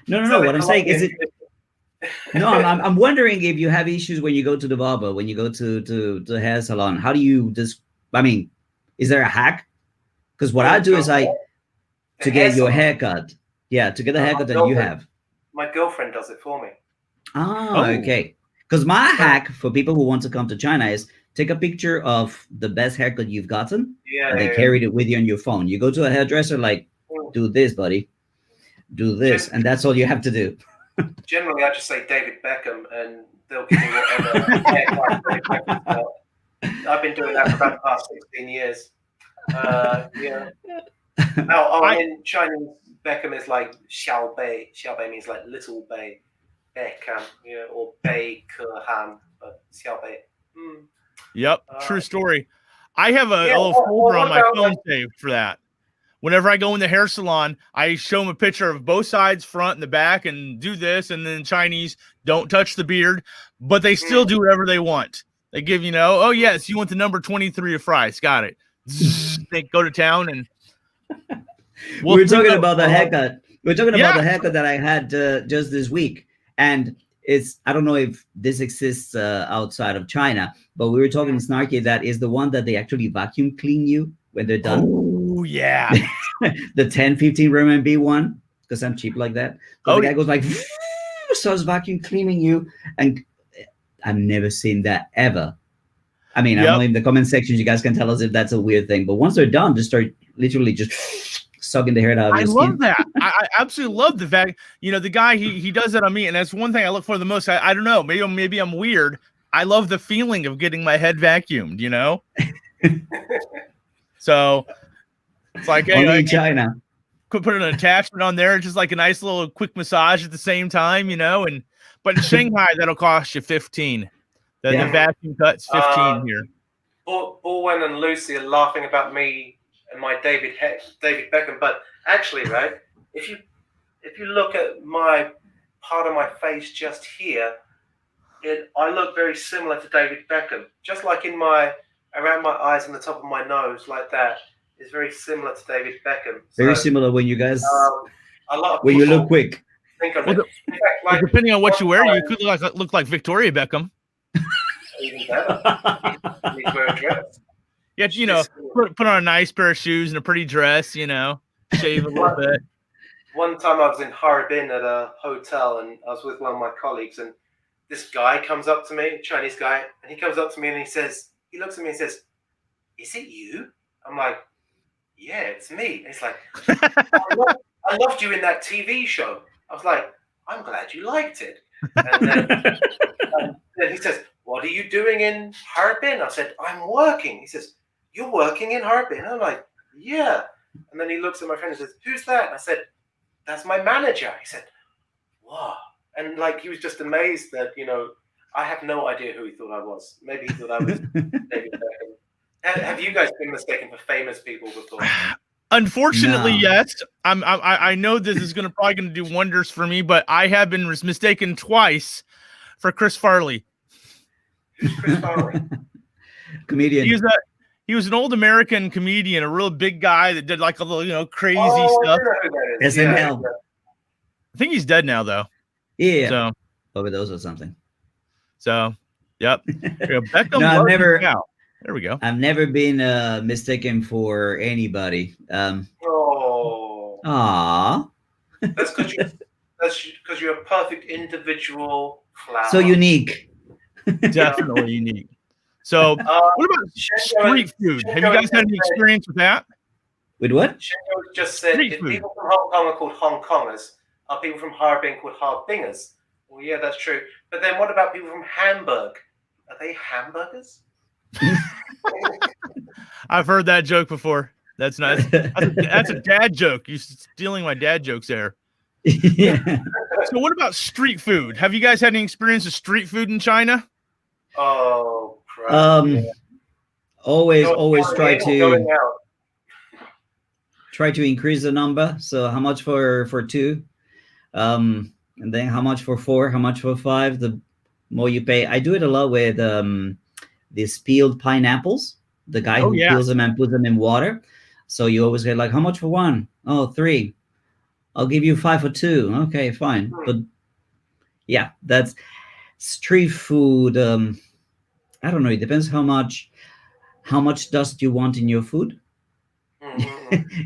No. What I'm saying is it. No, I'm wondering if you have issues when you go to the barber, when you go to the hair salon. How do you just? Is there a hack? Because what I do is to get your haircut. Yeah, to get the haircut that you have. My girlfriend does it for me. Okay. Because my hack for people who want to come to China is take a picture of the best haircut you've gotten, Yeah. and then carried it with you on your phone. You go to a hairdresser, like, do this, buddy, do this, and that's all you have to do. Generally, I just say David Beckham, and they'll give me whatever haircut David Beckham's got. I've been doing that for about the past 16 years. Yeah. In Chinese, Beckham is like Xiao Bei. Xiao Bei means like little Bei. Beckham, or Bei Ke-han, but Xiao Bei. Yep, true story. I have a little folder on my phone saved for that. Whenever I go in the hair salon, I show them a picture of both sides, front and the back, and do this. And then Chinese don't touch the beard, but they still do whatever they want. They give oh yes, you want the number 23 of fries, got it. They go to town, and we're talking about the haircut. We're talking about the haircut that I had just this week, and I don't know if this exists outside of China, but we were talking to Snarky that is the one that they actually vacuum clean you when they're done. Oh yeah, the 10-15 RMB one, because I'm cheap like that. So the guy goes like, starts vacuum cleaning you, and I've never seen that ever. I mean, I don't know, in the comment section, you guys can tell us if that's a weird thing. But once they're done, just start literally just sucking the hair out of your skin. I love that. I absolutely love the fact, the guy, he does that on me. And that's one thing I look for the most. I don't know, maybe I'm weird. I love the feeling of getting my head vacuumed, So it's like, only in China. Could put an attachment on there, just like a nice little quick massage at the same time, but in Shanghai, that'll cost you 15. The vacuum cut's 15 here. Bowen and Lucy are laughing about me and my David Beckham, but actually, right, if you look at my part of my face just here, I look very similar to David Beckham, just like around my eyes and the top of my nose, like that, is very similar to David Beckham. Very similar when you guys, a lot of when you look quick. Think of it. In fact, depending on what you wear, you could look like Victoria Beckham. Even better. You wear a dress. Yeah, put on a nice pair of shoes and a pretty dress, shave a little bit. One time I was in Harbin at a hotel, and I was with one of my colleagues, and this guy comes up to me, Chinese guy, and he comes up to me and he looks at me and says, "Is it you?" I'm like, "Yeah, it's me." And he's like, I loved you in that TV show. I was like, "I'm glad you liked it." And then he says, "What are you doing in Harbin?" I said, "I'm working." He says, "You're working in Harbin?" I'm like, "Yeah." And then he looks at my friend and says, "Who's that?" And I said, "That's my manager." He said, "Wow." And he was just amazed that, I have no idea who he thought I was. Maybe he thought I was David Beckham. Have you guys been mistaken for famous people before? Unfortunately, yes. I know this is probably going to do wonders for me, but I have been mistaken twice for Chris Farley. Who's Chris Farley? Comedian. He was an old American comedian, a real big guy that did like a little crazy stuff. SNL. I think he's dead now, though. Yeah. So overdose or something. So, yep. Beckham. No, I've never. There we go. I've never been mistaken for anybody. Aw. That's because you're a perfect individual flower. So unique. Definitely unique. So, what about street food? Have you guys had any experience with that? With what? Shanghai just said, if people from Hong Kong are called Hong Kongers, are people from Harbin called Harbingers? Well, yeah, that's true. But then what about people from Hamburg? Are they hamburgers? I've heard that joke before. That's nice. That's a dad joke. You're stealing my dad jokes there. Yeah. So what about street food? Have you guys had any experience with street food in China? Oh, crap. Always try to increase the number. So how much for two? And then how much for four? How much for five? The more you pay. I do it a lot with these peeled pineapples. The guy who peels them and puts them in water. So you always get like, how much for one? Oh, 3. I'll give you 5 for 2. Okay, fine. But yeah, that's street food. I don't know. It depends how much dust you want in your food.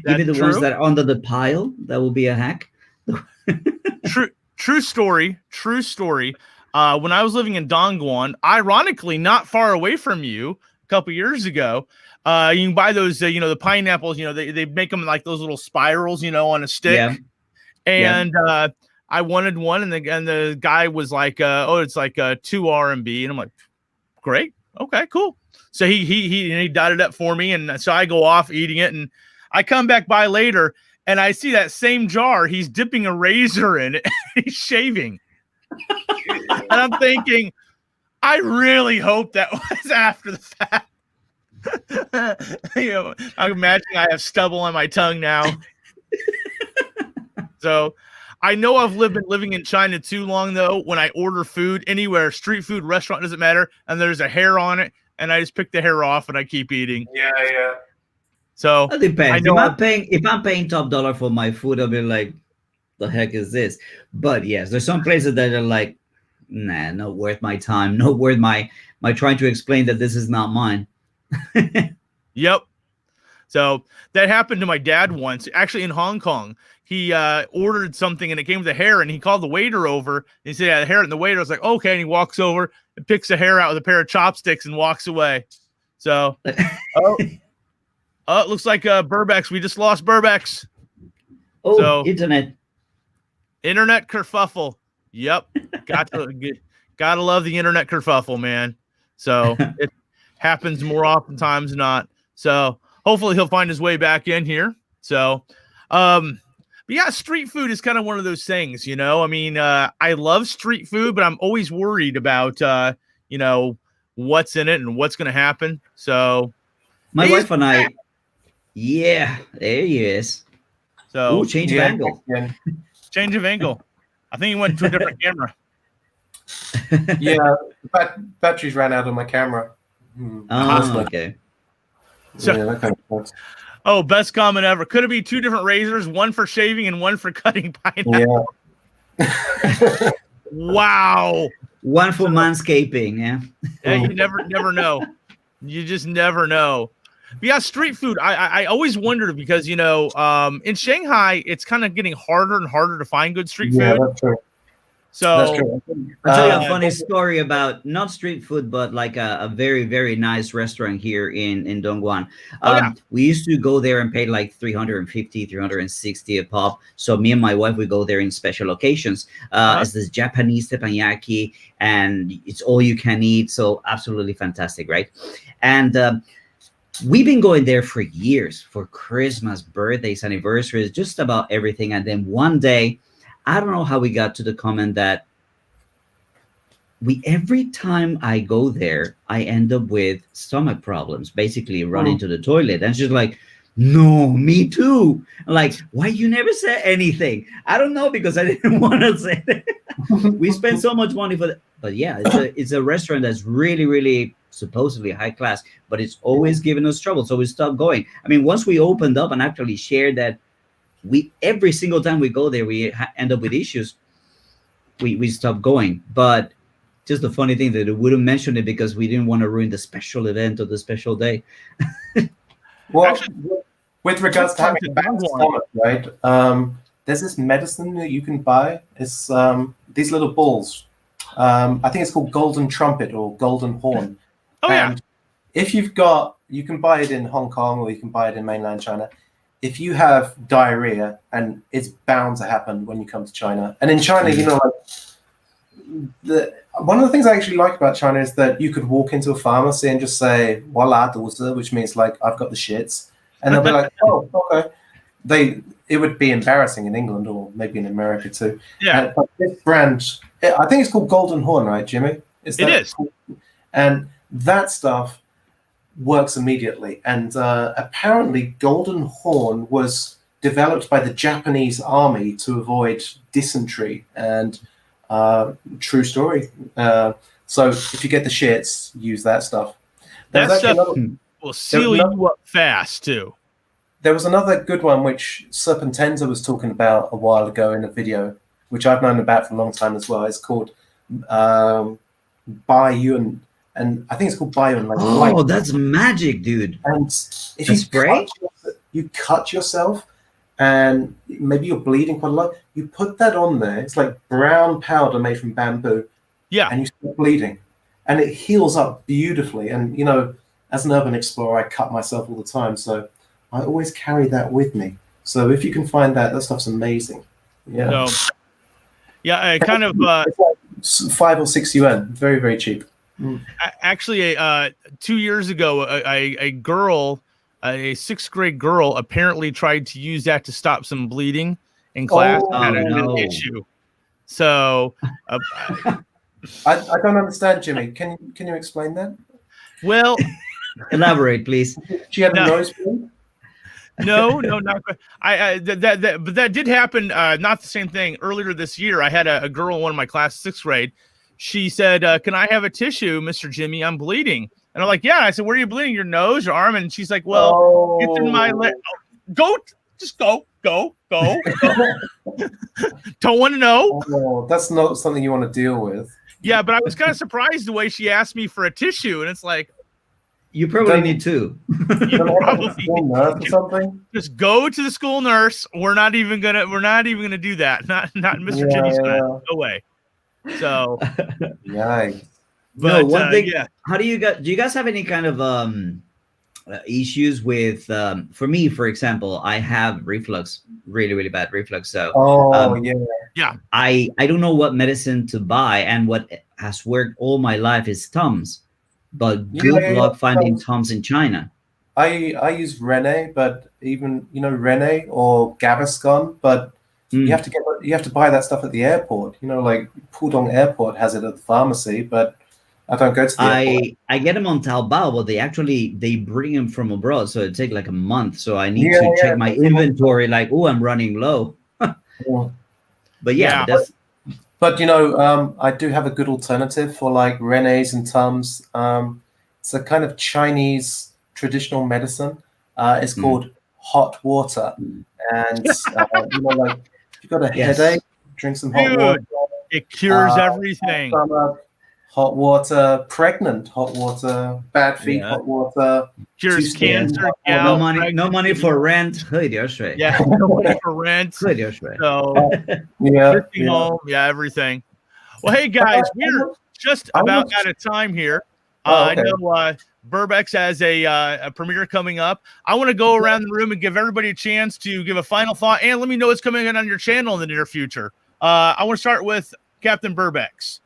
Even the ones that are under the pile, that will be a hack. True story. when I was living in Dongguan, ironically, not far away from you, a couple years ago. You can buy those, the pineapples. They make them like those little spirals, on a stick. Yeah. And I wanted one, and the guy was like, "Oh, it's like 2 RMB," and I'm like, "Great, okay, cool." So he dotted it up for me, and so I go off eating it, and I come back by later, and I see that same jar. He's dipping a razor in it. He's shaving, and I'm thinking, I really hope that was after the fact. I'm imagining I have stubble on my tongue now. So I know I've been living in China too long, though. When I order food anywhere, street food, restaurant, doesn't matter, and there's a hair on it, and I just pick the hair off and I keep eating. Yeah. So It depends. I know if I'm paying top dollar for my food, I'll be like, the heck is this? But yes, there's some places that are like, nah, not worth my time, not worth my trying to explain that this is not mine. Yep. So that happened to my dad once, actually in Hong Kong. He ordered something and it came with a hair, and he called the waiter over. And he said, "Yeah, the hair." And the waiter was like, "Okay." And he walks over and picks the hair out with a pair of chopsticks and walks away. So, it looks like Burbex. We just lost Burbex. Oh, So- internet. Internet kerfuffle. Yep. Gotta love the internet kerfuffle, man. So it happens more oftentimes than not. So hopefully he'll find his way back in here. So, but yeah, street food is kind of one of those things, I mean, I love street food, but I'm always worried about, what's in it and what's going to happen. So My wife and I, yeah, there he is. So Ooh, change of angle. change of angle. I think he went to a different camera. Yeah, batteries ran out on my camera. Oh, okay. So- Yeah, that kind of sucks. Oh, best comment ever. Could it be 2 different razors, one for shaving and one for cutting pineapple? Yeah. Wow. One for manscaping, yeah. Yeah, you never know. You just never know. But yeah, street food. I always wondered because in Shanghai it's kind of getting harder and harder to find good street Yeah, food. that's true. So That's true. I'll tell you a Uh, funny story about not street food, but like a very, very nice restaurant here in Dongguan. Oh, yeah. We used to go there and pay like 350, 360 a pop. So me and my wife, we go there in special occasions. It's this Japanese teppanyaki, and it's all you can eat. So absolutely fantastic, right? And we've been going there for years, for Christmas, birthdays, anniversaries, just about everything. And then one day, I don't know how we got to the comment that every time I go there, I end up with stomach problems, basically running to the toilet. And she's like, "No, me too." I'm like, "Why you never said anything?" I don't know, because I didn't want to say it. We spend so much money for that. But yeah, it's a restaurant that's really, really supposedly high class, but it's always giving us trouble. So we stopped going. I mean, once we opened up and actually shared that every single time we go there, we end up with issues, we stop going. But just the funny thing that we wouldn't mention it because we didn't want to ruin the special event or the special day. Well, Actually, with regards to having a bad Dongguan. stomach, right? There's this medicine that you can buy. It's these little balls. I think it's called golden trumpet or golden horn. Oh, yeah. And if you've got, you can buy it in Hong Kong or you can buy it in mainland China. If you have diarrhea, and it's bound to happen when you come to China, and in China, one of the things I actually like about China is that you could walk into a pharmacy and just say "Voila, daughter," which means like I've got the shits, and they'll be like, "Oh, okay." It would be embarrassing in England or maybe in America too. Yeah. But this brand, I think it's called Golden Horn, right, Jimmy? It is. Cool? And that stuff works immediately. And apparently Golden Horn was developed by the Japanese army to avoid dysentery. And true story. So if you get the shits, use that stuff. There That was actually stuff another- will seal you up fast too. There was another good one which Serpentenza was talking about a while ago in a video, which I've known about for a long time as well. It's called Bayun, and I think it's called Bayun. Like Oh, that's magic, dude. and if A you spray? you cut yourself, and maybe you're bleeding quite a lot, you put that on there. It's like brown powder made from bamboo. Yeah. and you start bleeding, and it heals up beautifully. And you know, as an urban explorer, I cut myself all the time, so I always carry that with me. So if you can find that, that stuff's amazing. Yeah. So, yeah, I kind of It's like 5 or 6 yuan, very, very cheap. actually 2 years ago, a girl, a 6th grade girl, apparently tried to use that to stop some bleeding in class. Oh, Had an no. issue. So, I don't understand, Jimmy. Can you explain that? well, Elaborate, please. She had a No. nosebleed. no, not quite. But that did happen. Not the same thing. Earlier this year, I had a girl in one of my classes, 6th grade. She said, "Can I have a tissue, Mr. Jimmy? I'm bleeding." And I'm like, "Yeah." I said, "Where are you bleeding? Your nose, your arm?" And she's like, "Well, it's in my leg." Go, just go. Don't want to know. Oh, that's not something you want to deal with. Yeah, but I was kind of surprised the way she asked me for a tissue, and it's like, You probably Then- need two. you probably School nurse or something. just go to the school nurse. We're not even gonna do that. Not Mr. Yeah, Jimmy's yeah. time. No way. So, Yikes. but No, one thing. yeah. How do you guys have any kind of issues with? For me, for example, I have reflux, really bad reflux. So Oh, Um, yeah. I don't know what medicine to buy, and what has worked all my life is Tums. But good Yeah, luck finding Tums. Tums in China. I use Rene, but even Rene or Gaviscon, but Mm. you have to buy that stuff at the airport. You know, like Pudong Airport has it at the pharmacy, but I don't go to the airport. I get them on Taobao, but they bring them from abroad, so it takes like a month. So I need Yeah, to yeah, check my that's a inventory. Like, oh, I'm running low. Yeah. But yeah, Yeah. that's But I do have a good alternative for like Rene's and Tums. It's a kind of Chinese traditional medicine. It's Mm. called hot water, and like if you've got a Yes. headache, drink some hot Dude. water. It cures Uh, everything. Stomach, hot water, pregnant hot water, bad feet Yeah. hot water. Cures Too cancer. soon. gout, no money pregnancy. for rent. 喝一点水. Yeah, no money for rent. 喝一点水. So, Yeah, nursing home, yeah, everything. Well, hey guys, we're just I about was- out of time here. Oh, okay. I know Burbex has a premiere coming up. I want to go around the room and give everybody a chance to give a final thought, and let me know what's coming on your channel in the near future. I want to start with Captain Burbex.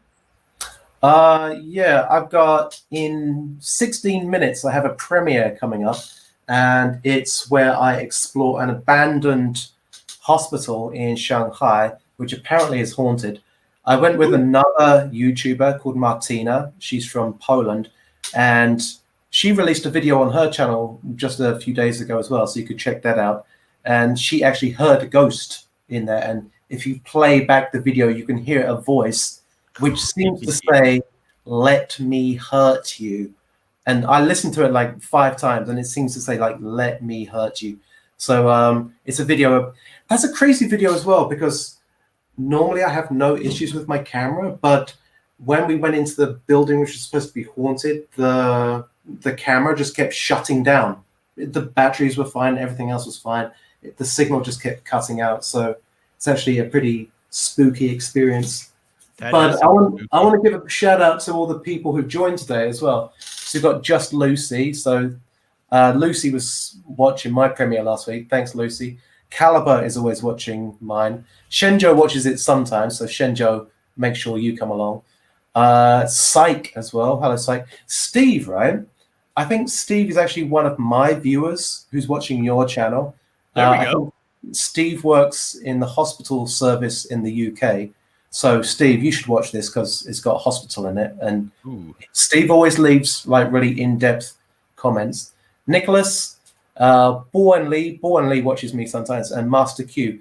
Yeah, I've got in 16 minutes, I have a premiere coming up, and it's where I explore an abandoned hospital in Shanghai, which apparently is haunted. I went with another YouTuber called Martina. She's from Poland, and she released a video on her channel just a few days ago as well, so you could check that out. And she actually heard a ghost in there, and if you play back the video, you can hear a voice which seems to say, "Let me hurt you." And I listened to it like 5 times, and it seems to say like, "Let me hurt you." So it's a video. That's a crazy video as well, because normally I have no issues with my camera, but when we went into the building which was supposed to be haunted, the camera just kept shutting down. The batteries were fine, everything else was fine. The signal just kept cutting out. So it's actually a pretty spooky experience. But I want to give a shout out to all the people who joined today as well. So we've got Just Lucy. So Lucy was watching my premiere last week. Thanks, Lucy. Caliber is always watching mine. Shenjo watches it sometimes. So Shenjo, make sure you come along. Psych as well. Hello, Psych. Steve, right? I think Steve is actually one of my viewers who's watching your channel. There we I go. think Steve works in the hospital service in the UK. So, Steve, you should watch this because it's got hospital in it. And Ooh. Steve always leaves like really in-depth comments. Nicholas, Bo and Lee watches me sometimes, and Master Q.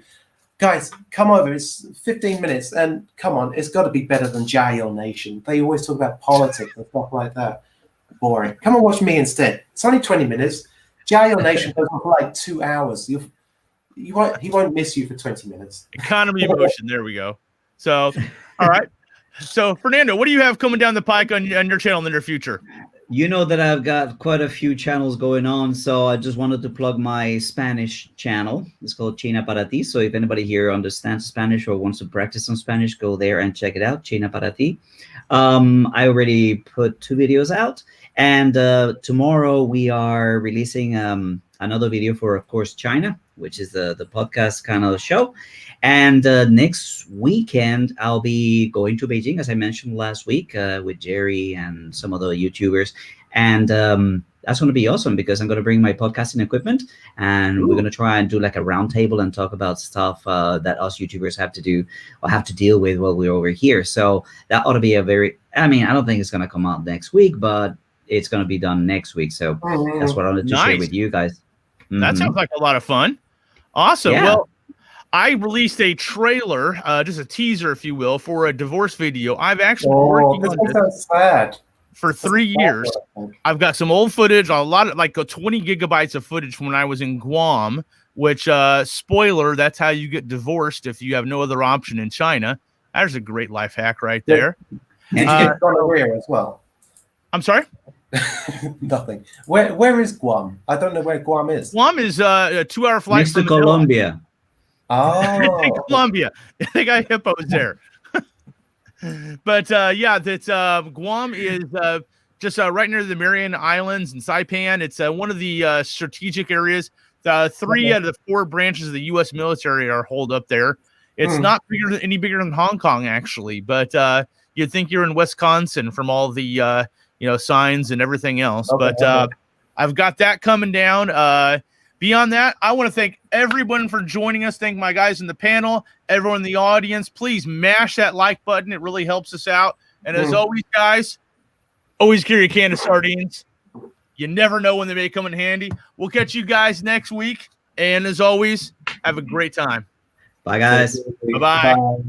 Guys, come over. It's 15 minutes, and come on, it's got to be better than Jail Nation. They always talk about politics and stuff like that. Boring. Come and watch me instead. It's only 20 minutes. Jail Nation goes on for like 2 hours. He won't miss you for 20 minutes. Economy of motion. There we go. So, all right. So, Fernando, what do you have coming down the pike on your channel in the near future? You know that I've got quite a few channels going on, so I just wanted to plug my Spanish channel. It's called China Para Ti. So if anybody here understands Spanish or wants to practice some Spanish, go there and check it out, China Para Ti. I already put 2 videos out, and tomorrow we are releasing another video for, of course, China, which is the podcast kind of show. And next weekend, I'll be going to Beijing, as I mentioned last week, with Jerry and some other YouTubers. And that's going to be awesome because I'm going to bring my podcasting equipment, and we're going to try and do like a roundtable and talk about stuff that us YouTubers have to do or have to deal with while we're over here. So that ought to be I don't think it's going to come out next week, but it's going to be done next week. So that's what I wanted to share with you guys. That sounds like a lot of fun. Awesome. Yeah. Well, I released a trailer, just a teaser, if you will, for a divorce video. I've actually been working on this sad. for 3 years. I've got some old footage, a lot of 20 gigabytes of footage from when I was in Guam, which, spoiler, that's how you get divorced if you have no other option in China. There's a great life hack right there. Did you get gonorrhea as well? I'm sorry? Nothing. Where is Guam? I don't know where Guam is. Guam is a 2-hour flight Next to from Manila. Colombia. In Oh, Colombia. They got hippos there. But Guam is just right near the Mariana Islands and Saipan. It's one of the strategic areas. 3 out of the 4 branches of the U.S. military are holed up there. It's not any bigger than Hong Kong, actually, but you'd think you're in Wisconsin from all the signs and everything else. Okay. But I've got that coming down. Beyond that, I want to thank everyone for joining us. Thank my guys in the panel, everyone in the audience. Please mash that like button. It really helps us out. And as always, guys, always carry a can of sardines. You never know when they may come in handy. We'll catch you guys next week. And as always, have a great time. Bye, guys. Bye-bye. bye.